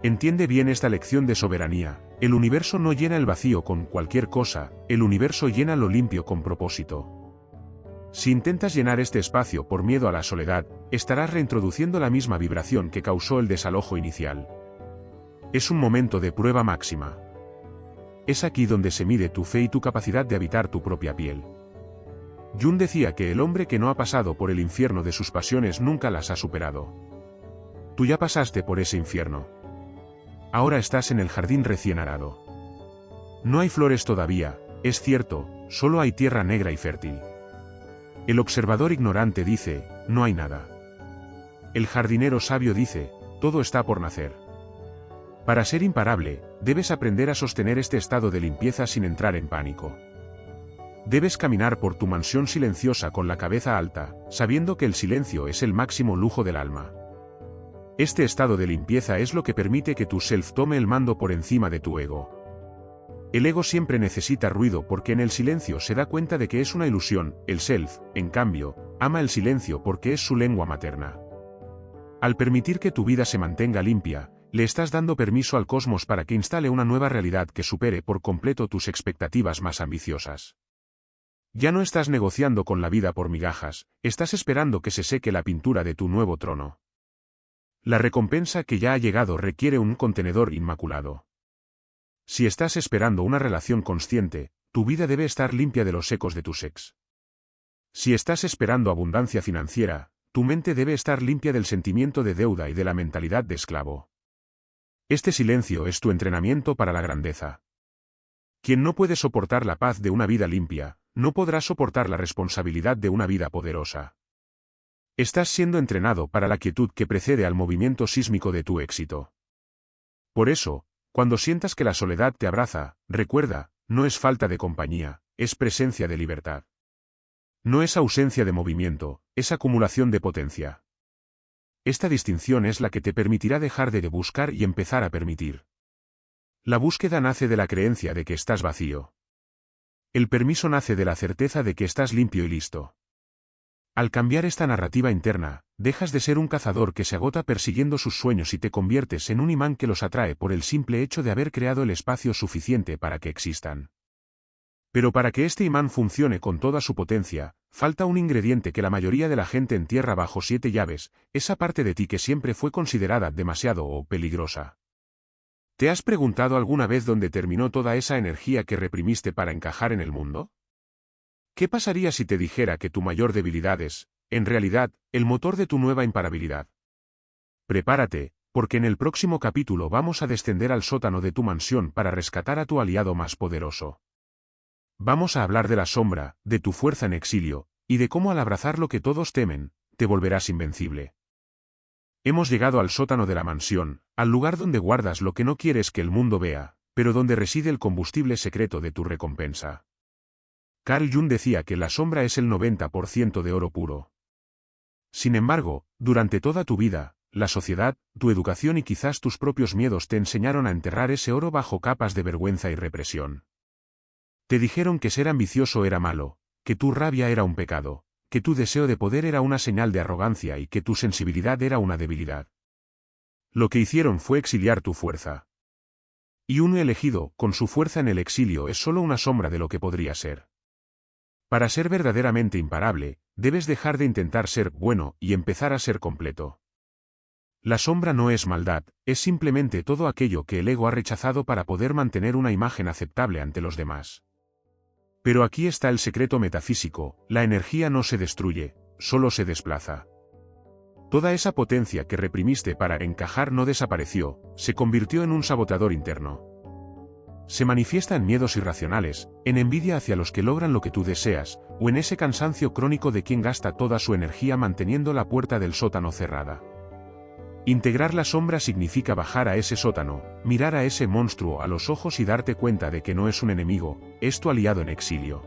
Entiende bien esta lección de soberanía, el universo no llena el vacío con cualquier cosa, el universo llena lo limpio con propósito. Si intentas llenar este espacio por miedo a la soledad, estarás reintroduciendo la misma vibración que causó el desalojo inicial. Es un momento de prueba máxima. Es aquí donde se mide tu fe y tu capacidad de habitar tu propia piel. Jung decía que el hombre que no ha pasado por el infierno de sus pasiones nunca las ha superado. Tú ya pasaste por ese infierno. Ahora estás en el jardín recién arado. No hay flores todavía, es cierto, solo hay tierra negra y fértil. El observador ignorante dice, no hay nada. El jardinero sabio dice, todo está por nacer. Para ser imparable, debes aprender a sostener este estado de limpieza sin entrar en pánico. Debes caminar por tu mansión silenciosa con la cabeza alta, sabiendo que el silencio es el máximo lujo del alma. Este estado de limpieza es lo que permite que tu self tome el mando por encima de tu ego. El ego siempre necesita ruido porque en el silencio se da cuenta de que es una ilusión, el self, en cambio, ama el silencio porque es su lengua materna. Al permitir que tu vida se mantenga limpia, Le estás dando permiso al cosmos para que instale una nueva realidad que supere por completo tus expectativas más ambiciosas. Ya no estás negociando con la vida por migajas, estás esperando que se seque la pintura de tu nuevo trono. La recompensa que ya ha llegado requiere un contenedor inmaculado. Si estás esperando una relación consciente, tu vida debe estar limpia de los ecos de tu ex. Si estás esperando abundancia financiera, tu mente debe estar limpia del sentimiento de deuda y de la mentalidad de esclavo. Este silencio es tu entrenamiento para la grandeza. Quien no puede soportar la paz de una vida limpia, no podrá soportar la responsabilidad de una vida poderosa. Estás siendo entrenado para la quietud que precede al movimiento sísmico de tu éxito. Por eso, cuando sientas que la soledad te abraza, recuerda, no es falta de compañía, es presencia de libertad. No es ausencia de movimiento, es acumulación de potencia. Esta distinción es la que te permitirá dejar de buscar y empezar a permitir. La búsqueda nace de la creencia de que estás vacío. El permiso nace de la certeza de que estás limpio y listo. Al cambiar esta narrativa interna, dejas de ser un cazador que se agota persiguiendo sus sueños y te conviertes en un imán que los atrae por el simple hecho de haber creado el espacio suficiente para que existan. Pero para que este imán funcione con toda su potencia, falta un ingrediente que la mayoría de la gente entierra bajo 7 llaves, esa parte de ti que siempre fue considerada demasiado o peligrosa. ¿Te has preguntado alguna vez dónde terminó toda esa energía que reprimiste para encajar en el mundo? ¿Qué pasaría si te dijera que tu mayor debilidad es, en realidad, el motor de tu nueva imparabilidad? Prepárate, porque en el próximo capítulo vamos a descender al sótano de tu mansión para rescatar a tu aliado más poderoso. Vamos a hablar de la sombra, de tu fuerza en exilio, y de cómo al abrazar lo que todos temen, te volverás invencible. Hemos llegado al sótano de la mansión, al lugar donde guardas lo que no quieres que el mundo vea, pero donde reside el combustible secreto de tu recompensa. Carl Jung decía que la sombra es el 90% de oro puro. Sin embargo, durante toda tu vida, la sociedad, tu educación y quizás tus propios miedos te enseñaron a enterrar ese oro bajo capas de vergüenza y represión. Te dijeron que ser ambicioso era malo, que tu rabia era un pecado, que tu deseo de poder era una señal de arrogancia y que tu sensibilidad era una debilidad. Lo que hicieron fue exiliar tu fuerza. Y uno elegido, con su fuerza en el exilio, es solo una sombra de lo que podría ser. Para ser verdaderamente imparable, debes dejar de intentar ser bueno y empezar a ser completo. La sombra no es maldad, es simplemente todo aquello que el ego ha rechazado para poder mantener una imagen aceptable ante los demás. Pero aquí está el secreto metafísico, la energía no se destruye, solo se desplaza. Toda esa potencia que reprimiste para encajar no desapareció, se convirtió en un sabotador interno. Se manifiesta en miedos irracionales, en envidia hacia los que logran lo que tú deseas, o en ese cansancio crónico de quien gasta toda su energía manteniendo la puerta del sótano cerrada. Integrar la sombra significa bajar a ese sótano, mirar a ese monstruo a los ojos y darte cuenta de que no es un enemigo, es tu aliado en exilio.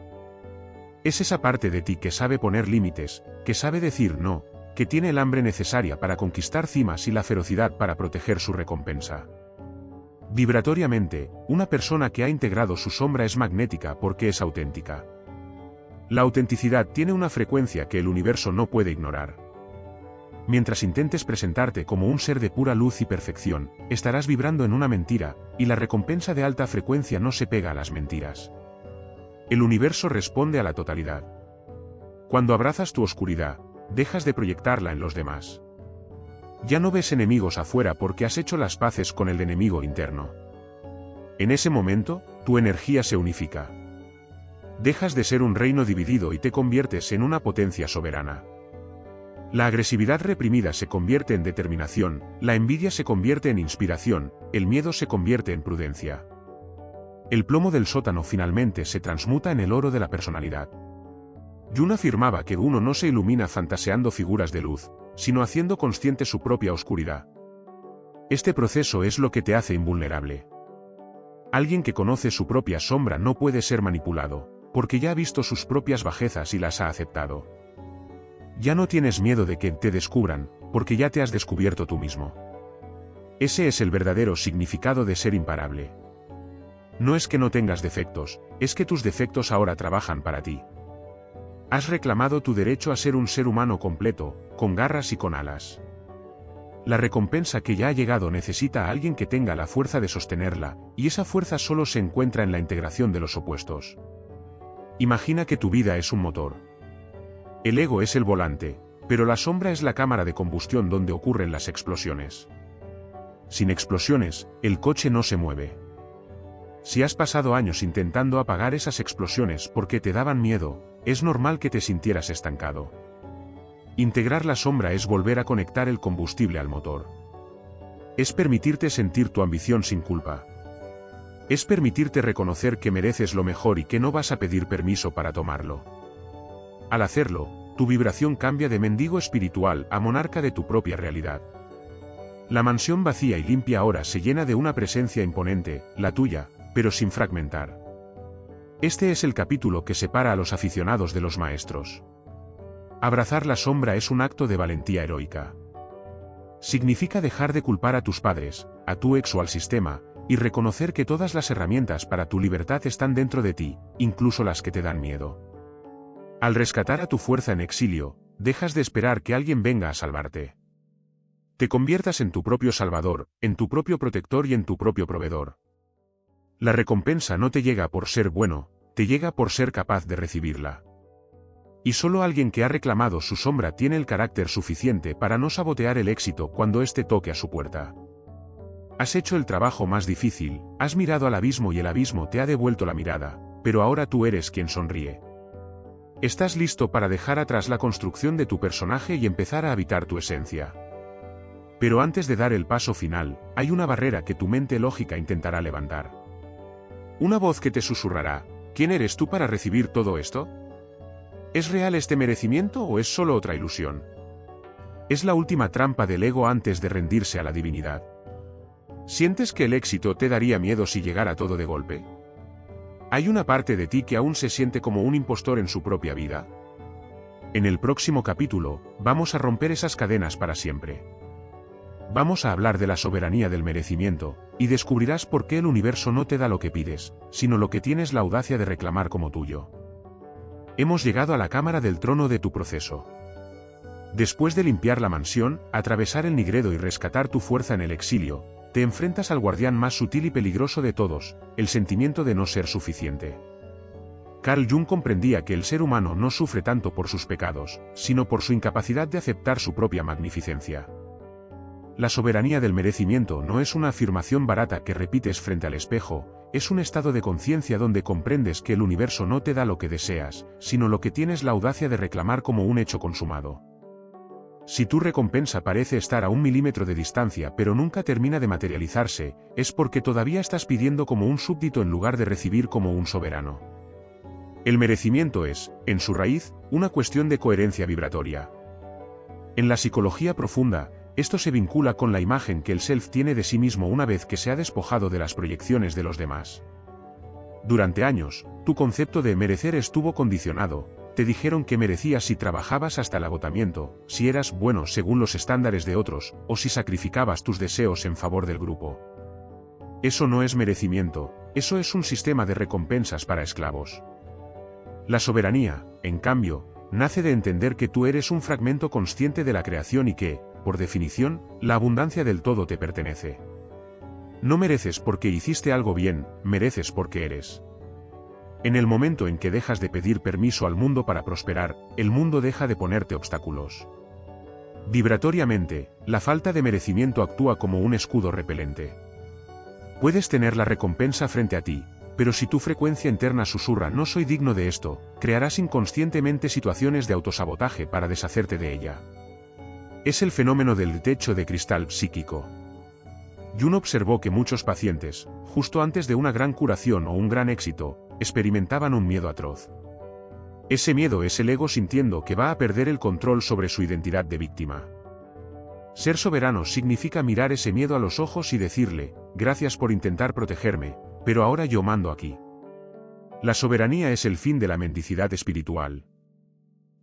Es esa parte de ti que sabe poner límites, que sabe decir no, que tiene el hambre necesaria para conquistar cimas y la ferocidad para proteger su recompensa. Vibratoriamente, una persona que ha integrado su sombra es magnética porque es auténtica. La autenticidad tiene una frecuencia que el universo no puede ignorar. Mientras intentes presentarte como un ser de pura luz y perfección, estarás vibrando en una mentira, y la recompensa de alta frecuencia no se pega a las mentiras. El universo responde a la totalidad. Cuando abrazas tu oscuridad, dejas de proyectarla en los demás. Ya no ves enemigos afuera porque has hecho las paces con el enemigo interno. En ese momento, tu energía se unifica. Dejas de ser un reino dividido y te conviertes en una potencia soberana. La agresividad reprimida se convierte en determinación, la envidia se convierte en inspiración, el miedo se convierte en prudencia. El plomo del sótano finalmente se transmuta en el oro de la personalidad. Jung afirmaba que uno no se ilumina fantaseando figuras de luz, sino haciendo consciente su propia oscuridad. Este proceso es lo que te hace invulnerable. Alguien que conoce su propia sombra no puede ser manipulado, porque ya ha visto sus propias bajezas y las ha aceptado. Ya no tienes miedo de que te descubran, porque ya te has descubierto tú mismo. Ese es el verdadero significado de ser imparable. No es que no tengas defectos, es que tus defectos ahora trabajan para ti. Has reclamado tu derecho a ser un ser humano completo, con garras y con alas. La recompensa que ya ha llegado necesita a alguien que tenga la fuerza de sostenerla, y esa fuerza solo se encuentra en la integración de los opuestos. Imagina que tu vida es un motor. El ego es el volante, pero la sombra es la cámara de combustión donde ocurren las explosiones. Sin explosiones, el coche no se mueve. Si has pasado años intentando apagar esas explosiones porque te daban miedo, es normal que te sintieras estancado. Integrar la sombra es volver a conectar el combustible al motor. Es permitirte sentir tu ambición sin culpa. Es permitirte reconocer que mereces lo mejor y que no vas a pedir permiso para tomarlo. Al hacerlo, tu vibración cambia de mendigo espiritual a monarca de tu propia realidad. La mansión vacía y limpia ahora se llena de una presencia imponente, la tuya, pero sin fragmentar. Este es el capítulo que separa a los aficionados de los maestros. Abrazar la sombra es un acto de valentía heroica. Significa dejar de culpar a tus padres, a tu ex o al sistema, y reconocer que todas las herramientas para tu libertad están dentro de ti, incluso las que te dan miedo. Al rescatar a tu fuerza en exilio, dejas de esperar que alguien venga a salvarte. Te conviertas en tu propio salvador, en tu propio protector y en tu propio proveedor. La recompensa no te llega por ser bueno, te llega por ser capaz de recibirla. Y solo alguien que ha reclamado su sombra tiene el carácter suficiente para no sabotear el éxito cuando éste toque a su puerta. Has hecho el trabajo más difícil, has mirado al abismo y el abismo te ha devuelto la mirada, pero ahora tú eres quien sonríe. Estás listo para dejar atrás la construcción de tu personaje y empezar a habitar tu esencia. Pero antes de dar el paso final, hay una barrera que tu mente lógica intentará levantar. Una voz que te susurrará: ¿quién eres tú para recibir todo esto? ¿Es real este merecimiento o es solo otra ilusión? Es la última trampa del ego antes de rendirse a la divinidad. ¿Sientes que el éxito te daría miedo si llegara todo de golpe? ¿Hay una parte de ti que aún se siente como un impostor en su propia vida? En el próximo capítulo, vamos a romper esas cadenas para siempre. Vamos a hablar de la soberanía del merecimiento, y descubrirás por qué el universo no te da lo que pides, sino lo que tienes la audacia de reclamar como tuyo. Hemos llegado a la cámara del trono de tu proceso. Después de limpiar la mansión, atravesar el Nigredo y rescatar tu fuerza en el exilio, te enfrentas al guardián más sutil y peligroso de todos, el sentimiento de no ser suficiente. Carl Jung comprendía que el ser humano no sufre tanto por sus pecados, sino por su incapacidad de aceptar su propia magnificencia. La soberanía del merecimiento no es una afirmación barata que repites frente al espejo, es un estado de conciencia donde comprendes que el universo no te da lo que deseas, sino lo que tienes la audacia de reclamar como un hecho consumado. Si tu recompensa parece estar a 1 milímetro de distancia pero nunca termina de materializarse, es porque todavía estás pidiendo como un súbdito en lugar de recibir como un soberano. El merecimiento es, en su raíz, una cuestión de coherencia vibratoria. En la psicología profunda, esto se vincula con la imagen que el self tiene de sí mismo una vez que se ha despojado de las proyecciones de los demás. Durante años, tu concepto de merecer estuvo condicionado. Te dijeron que merecías si trabajabas hasta el agotamiento, si eras bueno según los estándares de otros, o si sacrificabas tus deseos en favor del grupo. Eso no es merecimiento, eso es un sistema de recompensas para esclavos. La soberanía, en cambio, nace de entender que tú eres un fragmento consciente de la creación y que, por definición, la abundancia del todo te pertenece. No mereces porque hiciste algo bien, mereces porque eres. En el momento en que dejas de pedir permiso al mundo para prosperar, el mundo deja de ponerte obstáculos. Vibratoriamente, la falta de merecimiento actúa como un escudo repelente. Puedes tener la recompensa frente a ti, pero si tu frecuencia interna susurra "no soy digno de esto", crearás inconscientemente situaciones de autosabotaje para deshacerte de ella. Es el fenómeno del techo de cristal psíquico. Jung observó que muchos pacientes, justo antes de una gran curación o un gran éxito, experimentaban un miedo atroz. Ese miedo es el ego sintiendo que va a perder el control sobre su identidad de víctima. Ser soberano significa mirar ese miedo a los ojos y decirle: gracias por intentar protegerme, pero ahora yo mando aquí. La soberanía es el fin de la mendicidad espiritual.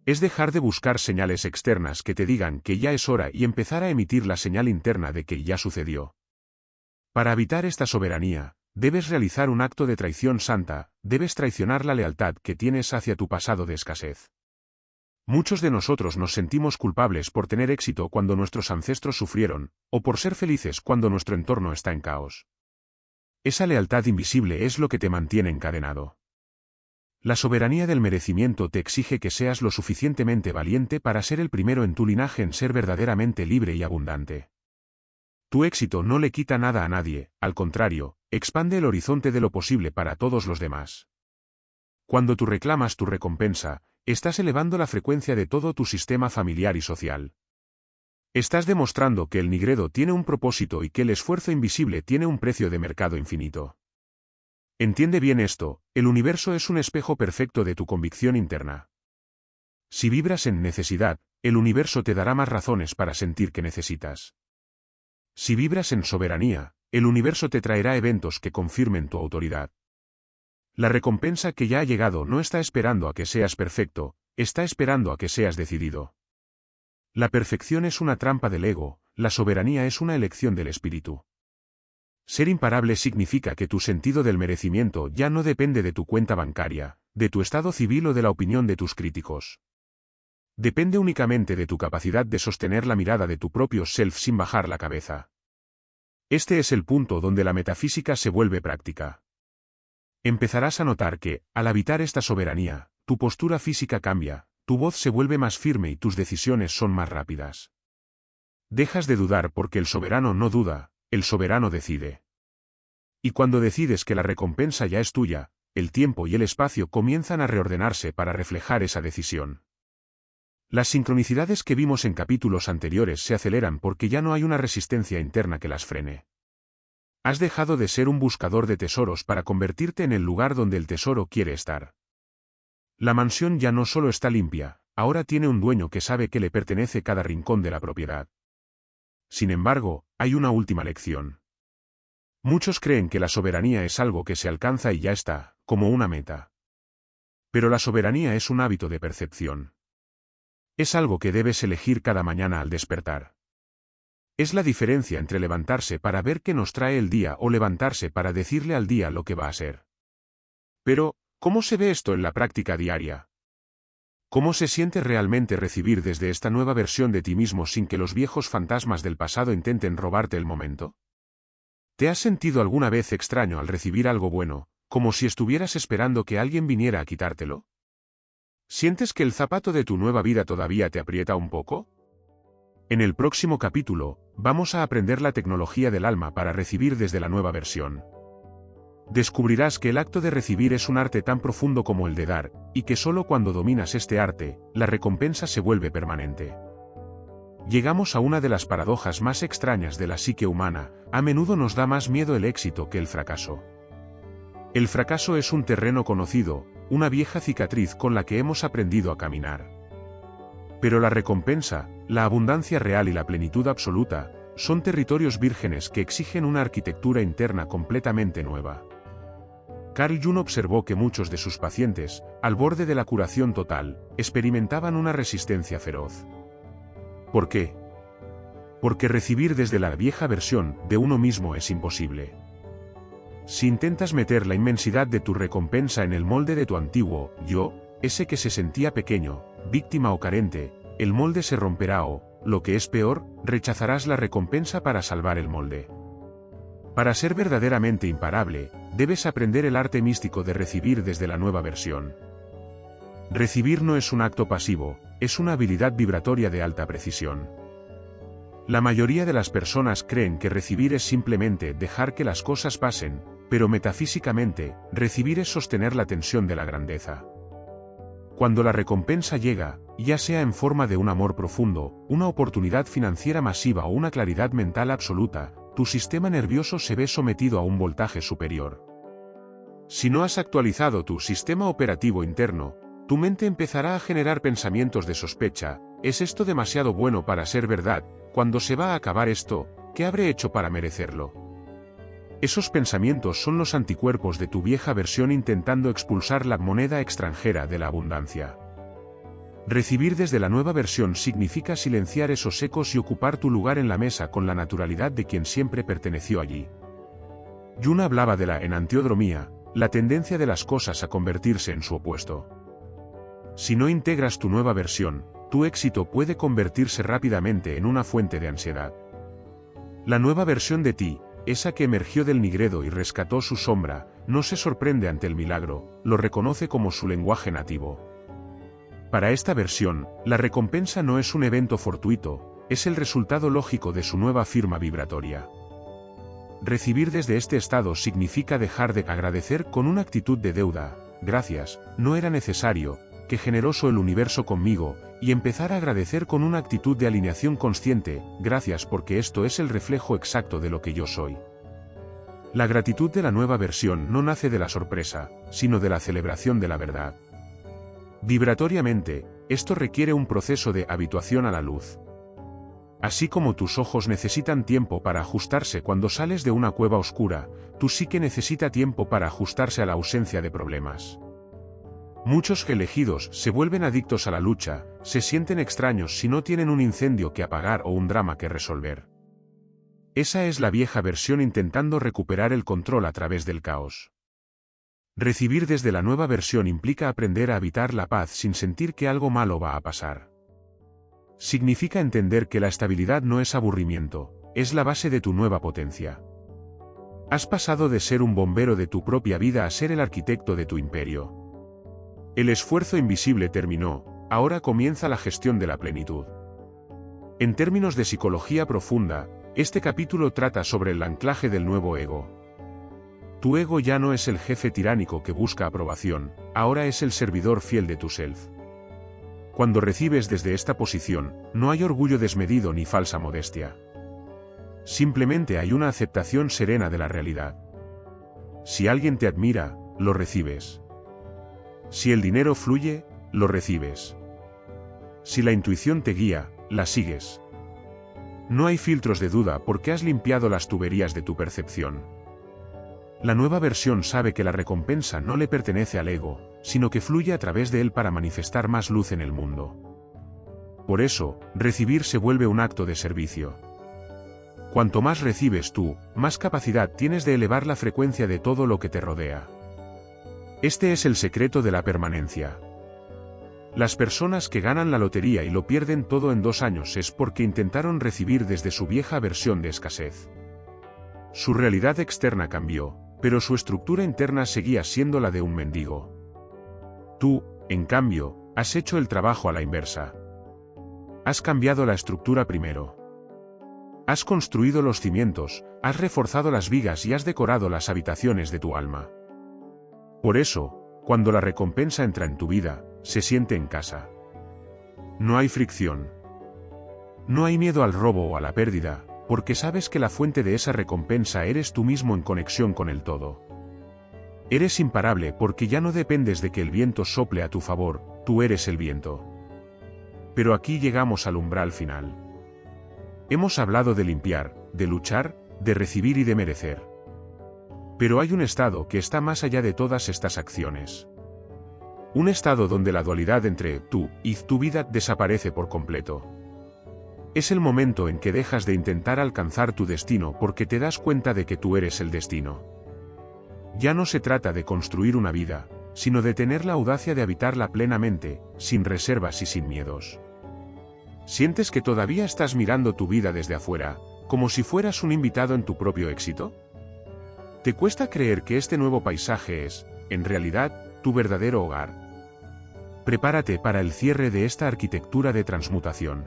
Es dejar de buscar señales externas que te digan que ya es hora y empezar a emitir la señal interna de que ya sucedió. Para habitar esta soberanía, debes realizar un acto de traición santa, debes traicionar la lealtad que tienes hacia tu pasado de escasez. Muchos de nosotros nos sentimos culpables por tener éxito cuando nuestros ancestros sufrieron, o por ser felices cuando nuestro entorno está en caos. Esa lealtad invisible es lo que te mantiene encadenado. La soberanía del merecimiento te exige que seas lo suficientemente valiente para ser el primero en tu linaje en ser verdaderamente libre y abundante. Tu éxito no le quita nada a nadie, al contrario, expande el horizonte de lo posible para todos los demás. Cuando tú reclamas tu recompensa, estás elevando la frecuencia de todo tu sistema familiar y social. Estás demostrando que el nigredo tiene un propósito y que el esfuerzo invisible tiene un precio de mercado infinito. Entiende bien esto, el universo es un espejo perfecto de tu convicción interna. Si vibras en necesidad, el universo te dará más razones para sentir que necesitas. Si vibras en soberanía, el universo te traerá eventos que confirmen tu autoridad. La recompensa que ya ha llegado no está esperando a que seas perfecto, está esperando a que seas decidido. La perfección es una trampa del ego, la soberanía es una elección del espíritu. Ser imparable significa que tu sentido del merecimiento ya no depende de tu cuenta bancaria, de tu estado civil o de la opinión de tus críticos. Depende únicamente de tu capacidad de sostener la mirada de tu propio self sin bajar la cabeza. Este es el punto donde la metafísica se vuelve práctica. Empezarás a notar que, al habitar esta soberanía, tu postura física cambia, tu voz se vuelve más firme y tus decisiones son más rápidas. Dejas de dudar porque el soberano no duda, el soberano decide. Y cuando decides que la recompensa ya es tuya, el tiempo y el espacio comienzan a reordenarse para reflejar esa decisión. Las sincronicidades que vimos en capítulos anteriores se aceleran porque ya no hay una resistencia interna que las frene. Has dejado de ser un buscador de tesoros para convertirte en el lugar donde el tesoro quiere estar. La mansión ya no solo está limpia, ahora tiene un dueño que sabe que le pertenece cada rincón de la propiedad. Sin embargo, hay una última lección. Muchos creen que la soberanía es algo que se alcanza y ya está, como una meta. Pero la soberanía es un hábito de percepción. Es algo que debes elegir cada mañana al despertar. Es la diferencia entre levantarse para ver qué nos trae el día o levantarse para decirle al día lo que va a ser. Pero, ¿cómo se ve esto en la práctica diaria? ¿Cómo se siente realmente recibir desde esta nueva versión de ti mismo sin que los viejos fantasmas del pasado intenten robarte el momento? ¿Te has sentido alguna vez extraño al recibir algo bueno, como si estuvieras esperando que alguien viniera a quitártelo? ¿Sientes que el zapato de tu nueva vida todavía te aprieta un poco? En el próximo capítulo, vamos a aprender la tecnología del alma para recibir desde la nueva versión. Descubrirás que el acto de recibir es un arte tan profundo como el de dar, y que solo cuando dominas este arte, la recompensa se vuelve permanente. Llegamos a una de las paradojas más extrañas de la psique humana, a menudo nos da más miedo el éxito que el fracaso. El fracaso es un terreno conocido, una vieja cicatriz con la que hemos aprendido a caminar. Pero la recompensa, la abundancia real y la plenitud absoluta, son territorios vírgenes que exigen una arquitectura interna completamente nueva. Carl Jung observó que muchos de sus pacientes, al borde de la curación total, experimentaban una resistencia feroz. ¿Por qué? Porque recibir desde la vieja versión de uno mismo es imposible. Si intentas meter la inmensidad de tu recompensa en el molde de tu antiguo yo, ese que se sentía pequeño, víctima o carente, el molde se romperá o, lo que es peor, rechazarás la recompensa para salvar el molde. Para ser verdaderamente imparable, debes aprender el arte místico de recibir desde la nueva versión. Recibir no es un acto pasivo, es una habilidad vibratoria de alta precisión. La mayoría de las personas creen que recibir es simplemente dejar que las cosas pasen, pero metafísicamente, recibir es sostener la tensión de la grandeza. Cuando la recompensa llega, ya sea en forma de un amor profundo, una oportunidad financiera masiva o una claridad mental absoluta, tu sistema nervioso se ve sometido a un voltaje superior. Si no has actualizado tu sistema operativo interno, tu mente empezará a generar pensamientos de sospecha. ¿Es esto demasiado bueno para ser verdad? ¿Cuándo se va a acabar esto? ¿Qué habré hecho para merecerlo? Esos pensamientos son los anticuerpos de tu vieja versión intentando expulsar la moneda extranjera de la abundancia. Recibir desde la nueva versión significa silenciar esos ecos y ocupar tu lugar en la mesa con la naturalidad de quien siempre perteneció allí. Jung hablaba de la enantiodromía, la tendencia de las cosas a convertirse en su opuesto. Si no integras tu nueva versión, tu éxito puede convertirse rápidamente en una fuente de ansiedad. La nueva versión de ti, esa que emergió del nigredo y rescató su sombra, no se sorprende ante el milagro, lo reconoce como su lenguaje nativo. Para esta versión, la recompensa no es un evento fortuito, es el resultado lógico de su nueva firma vibratoria. Recibir desde este estado significa dejar de agradecer con una actitud de deuda, gracias, no era necesario, qué generoso el universo conmigo, y empezar a agradecer con una actitud de alineación consciente, gracias porque esto es el reflejo exacto de lo que yo soy. La gratitud de la nueva versión no nace de la sorpresa, sino de la celebración de la verdad. Vibratoriamente, esto requiere un proceso de habituación a la luz. Así como tus ojos necesitan tiempo para ajustarse cuando sales de una cueva oscura, tu psique necesita tiempo para ajustarse a la ausencia de problemas. Muchos elegidos se vuelven adictos a la lucha, se sienten extraños si no tienen un incendio que apagar o un drama que resolver. Esa es la vieja versión intentando recuperar el control a través del caos. Recibir desde la nueva versión implica aprender a habitar la paz sin sentir que algo malo va a pasar. Significa entender que la estabilidad no es aburrimiento, es la base de tu nueva potencia. Has pasado de ser un bombero de tu propia vida a ser el arquitecto de tu imperio. El esfuerzo invisible terminó, ahora comienza la gestión de la plenitud. En términos de psicología profunda, este capítulo trata sobre el anclaje del nuevo ego. Tu ego ya no es el jefe tiránico que busca aprobación, ahora es el servidor fiel de tu self. Cuando recibes desde esta posición, no hay orgullo desmedido ni falsa modestia. Simplemente hay una aceptación serena de la realidad. Si alguien te admira, lo recibes. Si el dinero fluye, lo recibes. Si la intuición te guía, la sigues. No hay filtros de duda porque has limpiado las tuberías de tu percepción. La nueva versión sabe que la recompensa no le pertenece al ego, sino que fluye a través de él para manifestar más luz en el mundo. Por eso, recibir se vuelve un acto de servicio. Cuanto más recibes tú, más capacidad tienes de elevar la frecuencia de todo lo que te rodea. Este es el secreto de la permanencia. Las personas que ganan la lotería y lo pierden todo en 2 años es porque intentaron recibir desde su vieja versión de escasez. Su realidad externa cambió, pero su estructura interna seguía siendo la de un mendigo. Tú, en cambio, has hecho el trabajo a la inversa. Has cambiado la estructura primero. Has construido los cimientos, has reforzado las vigas y has decorado las habitaciones de tu alma. Por eso, cuando la recompensa entra en tu vida, se siente en casa. No hay fricción. No hay miedo al robo o a la pérdida, porque sabes que la fuente de esa recompensa eres tú mismo en conexión con el todo. Eres imparable porque ya no dependes de que el viento sople a tu favor, tú eres el viento. Pero aquí llegamos al umbral final. Hemos hablado de limpiar, de luchar, de recibir y de merecer. Pero hay un estado que está más allá de todas estas acciones. Un estado donde la dualidad entre tú y tu vida desaparece por completo. Es el momento en que dejas de intentar alcanzar tu destino porque te das cuenta de que tú eres el destino. Ya no se trata de construir una vida, sino de tener la audacia de habitarla plenamente, sin reservas y sin miedos. ¿Sientes que todavía estás mirando tu vida desde afuera, como si fueras un invitado en tu propio éxito? ¿Te cuesta creer que este nuevo paisaje es, en realidad, tu verdadero hogar? Prepárate para el cierre de esta arquitectura de transmutación.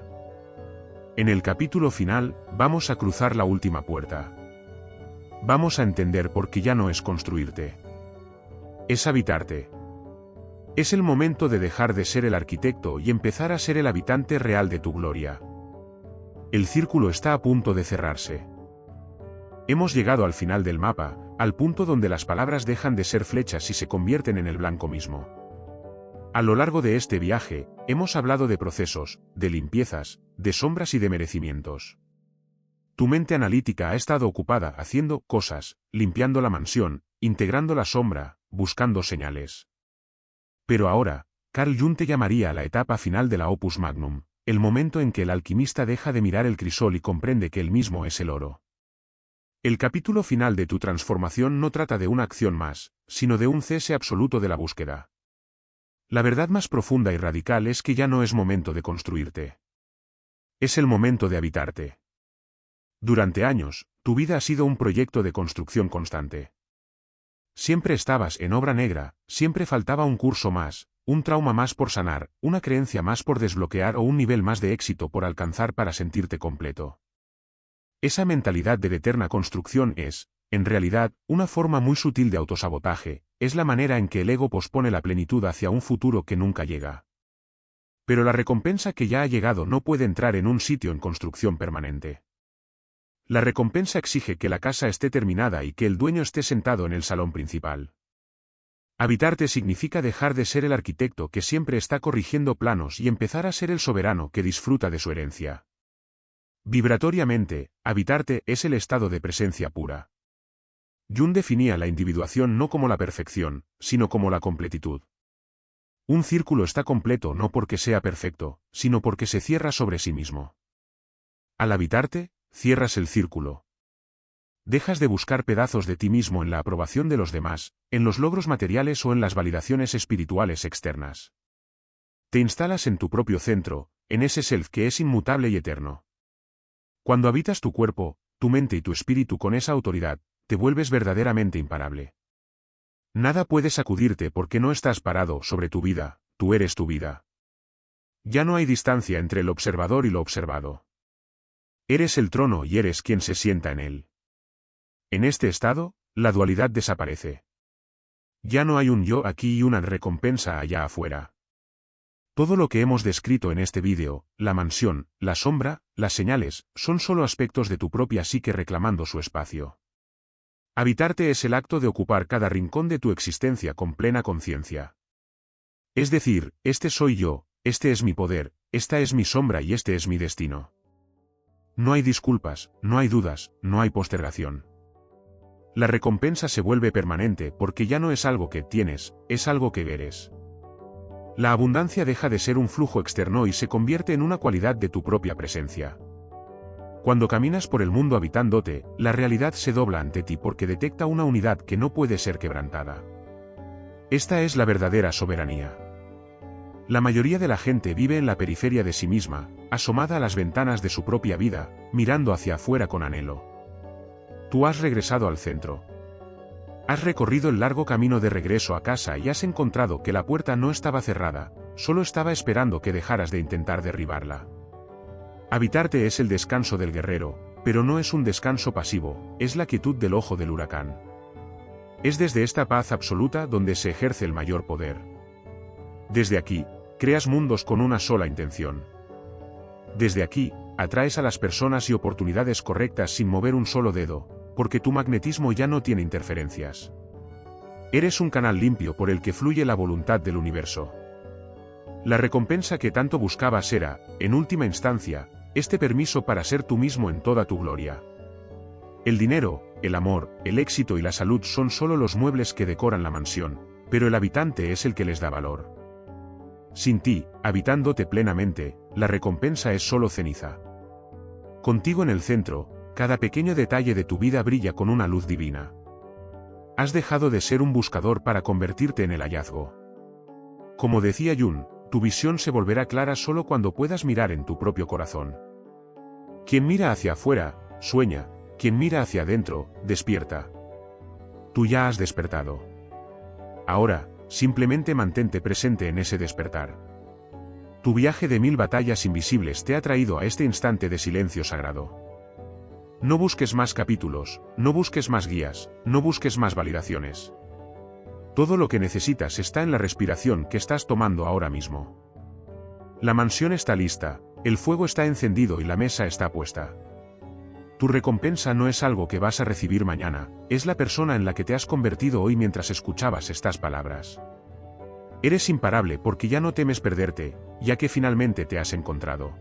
En el capítulo final, vamos a cruzar la última puerta. Vamos a entender por qué ya no es construirte. Es habitarte. Es el momento de dejar de ser el arquitecto y empezar a ser el habitante real de tu gloria. El círculo está a punto de cerrarse. Hemos llegado al final del mapa, al punto donde las palabras dejan de ser flechas y se convierten en el blanco mismo. A lo largo de este viaje, hemos hablado de procesos, de limpiezas, de sombras y de merecimientos. Tu mente analítica ha estado ocupada haciendo cosas, limpiando la mansión, integrando la sombra, buscando señales. Pero ahora, Carl Jung te llamaría a la etapa final de la Opus Magnum, el momento en que el alquimista deja de mirar el crisol y comprende que él mismo es el oro. El capítulo final de tu transformación no trata de una acción más, sino de un cese absoluto de la búsqueda. La verdad más profunda y radical es que ya no es momento de construirte. Es el momento de habitarte. Durante años, tu vida ha sido un proyecto de construcción constante. Siempre estabas en obra negra, siempre faltaba un curso más, un trauma más por sanar, una creencia más por desbloquear o un nivel más de éxito por alcanzar para sentirte completo. Esa mentalidad de eterna construcción es, en realidad, una forma muy sutil de autosabotaje, es la manera en que el ego pospone la plenitud hacia un futuro que nunca llega. Pero la recompensa que ya ha llegado no puede entrar en un sitio en construcción permanente. La recompensa exige que la casa esté terminada y que el dueño esté sentado en el salón principal. Habitarte significa dejar de ser el arquitecto que siempre está corrigiendo planos y empezar a ser el soberano que disfruta de su herencia. Vibratoriamente, habitarte es el estado de presencia pura. Jung definía la individuación no como la perfección, sino como la completitud. Un círculo está completo no porque sea perfecto, sino porque se cierra sobre sí mismo. Al habitarte, cierras el círculo. Dejas de buscar pedazos de ti mismo en la aprobación de los demás, en los logros materiales o en las validaciones espirituales externas. Te instalas en tu propio centro, en ese self que es inmutable y eterno. Cuando habitas tu cuerpo, tu mente y tu espíritu con esa autoridad, te vuelves verdaderamente imparable. Nada puede sacudirte porque no estás parado sobre tu vida, tú eres tu vida. Ya no hay distancia entre el observador y lo observado. Eres el trono y eres quien se sienta en él. En este estado, la dualidad desaparece. Ya no hay un yo aquí y una recompensa allá afuera. Todo lo que hemos descrito en este vídeo, la mansión, la sombra, las señales, son solo aspectos de tu propia psique reclamando su espacio. Habitarte es el acto de ocupar cada rincón de tu existencia con plena conciencia. Es decir, este soy yo, este es mi poder, esta es mi sombra y este es mi destino. No hay disculpas, no hay dudas, no hay postergación. La recompensa se vuelve permanente porque ya no es algo que tienes, es algo que eres. La abundancia deja de ser un flujo externo y se convierte en una cualidad de tu propia presencia. Cuando caminas por el mundo habitándote, la realidad se dobla ante ti porque detecta una unidad que no puede ser quebrantada. Esta es la verdadera soberanía. La mayoría de la gente vive en la periferia de sí misma, asomada a las ventanas de su propia vida, mirando hacia afuera con anhelo. Tú has regresado al centro. Has recorrido el largo camino de regreso a casa y has encontrado que la puerta no estaba cerrada, solo estaba esperando que dejaras de intentar derribarla. Habitarte es el descanso del guerrero, pero no es un descanso pasivo, es la quietud del ojo del huracán. Es desde esta paz absoluta donde se ejerce el mayor poder. Desde aquí, creas mundos con una sola intención. Desde aquí, atraes a las personas y oportunidades correctas sin mover un solo dedo, porque tu magnetismo ya no tiene interferencias. Eres un canal limpio por el que fluye la voluntad del universo. La recompensa que tanto buscabas era, en última instancia, este permiso para ser tú mismo en toda tu gloria. El dinero, el amor, el éxito y la salud son solo los muebles que decoran la mansión, pero el habitante es el que les da valor. Sin ti, habitándote plenamente, la recompensa es solo ceniza. Contigo en el centro, cada pequeño detalle de tu vida brilla con una luz divina. Has dejado de ser un buscador para convertirte en el hallazgo. Como decía Jung, tu visión se volverá clara solo cuando puedas mirar en tu propio corazón. Quien mira hacia afuera, sueña, quien mira hacia adentro, despierta. Tú ya has despertado. Ahora, simplemente mantente presente en ese despertar. Tu viaje de 1000 batallas invisibles te ha traído a este instante de silencio sagrado. No busques más capítulos, no busques más guías, no busques más validaciones. Todo lo que necesitas está en la respiración que estás tomando ahora mismo. La mansión está lista, el fuego está encendido y la mesa está puesta. Tu recompensa no es algo que vas a recibir mañana, es la persona en la que te has convertido hoy mientras escuchabas estas palabras. Eres imparable porque ya no temes perderte, ya que finalmente te has encontrado.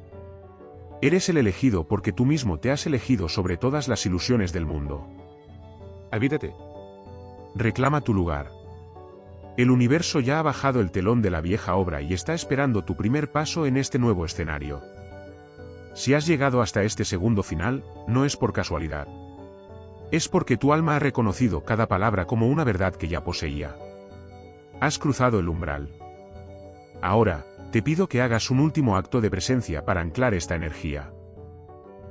Eres el elegido porque tú mismo te has elegido sobre todas las ilusiones del mundo. Habítate. Reclama tu lugar. El universo ya ha bajado el telón de la vieja obra y está esperando tu primer paso en este nuevo escenario. Si has llegado hasta este segundo final, no es por casualidad. Es porque tu alma ha reconocido cada palabra como una verdad que ya poseía. Has cruzado el umbral. Ahora, te pido que hagas un último acto de presencia para anclar esta energía.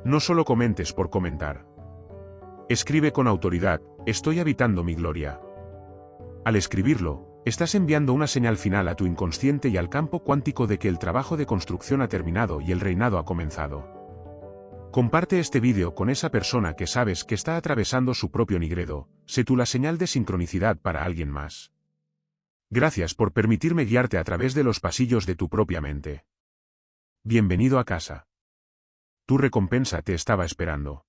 No solo comentes por comentar. Escribe con autoridad: estoy habitando mi gloria. Al escribirlo, estás enviando una señal final a tu inconsciente y al campo cuántico de que el trabajo de construcción ha terminado y el reinado ha comenzado. Comparte este vídeo con esa persona que sabes que está atravesando su propio nigredo. Sé tú la señal de sincronicidad para alguien más. Gracias por permitirme guiarte a través de los pasillos de tu propia mente. Bienvenido a casa. Tu recompensa te estaba esperando.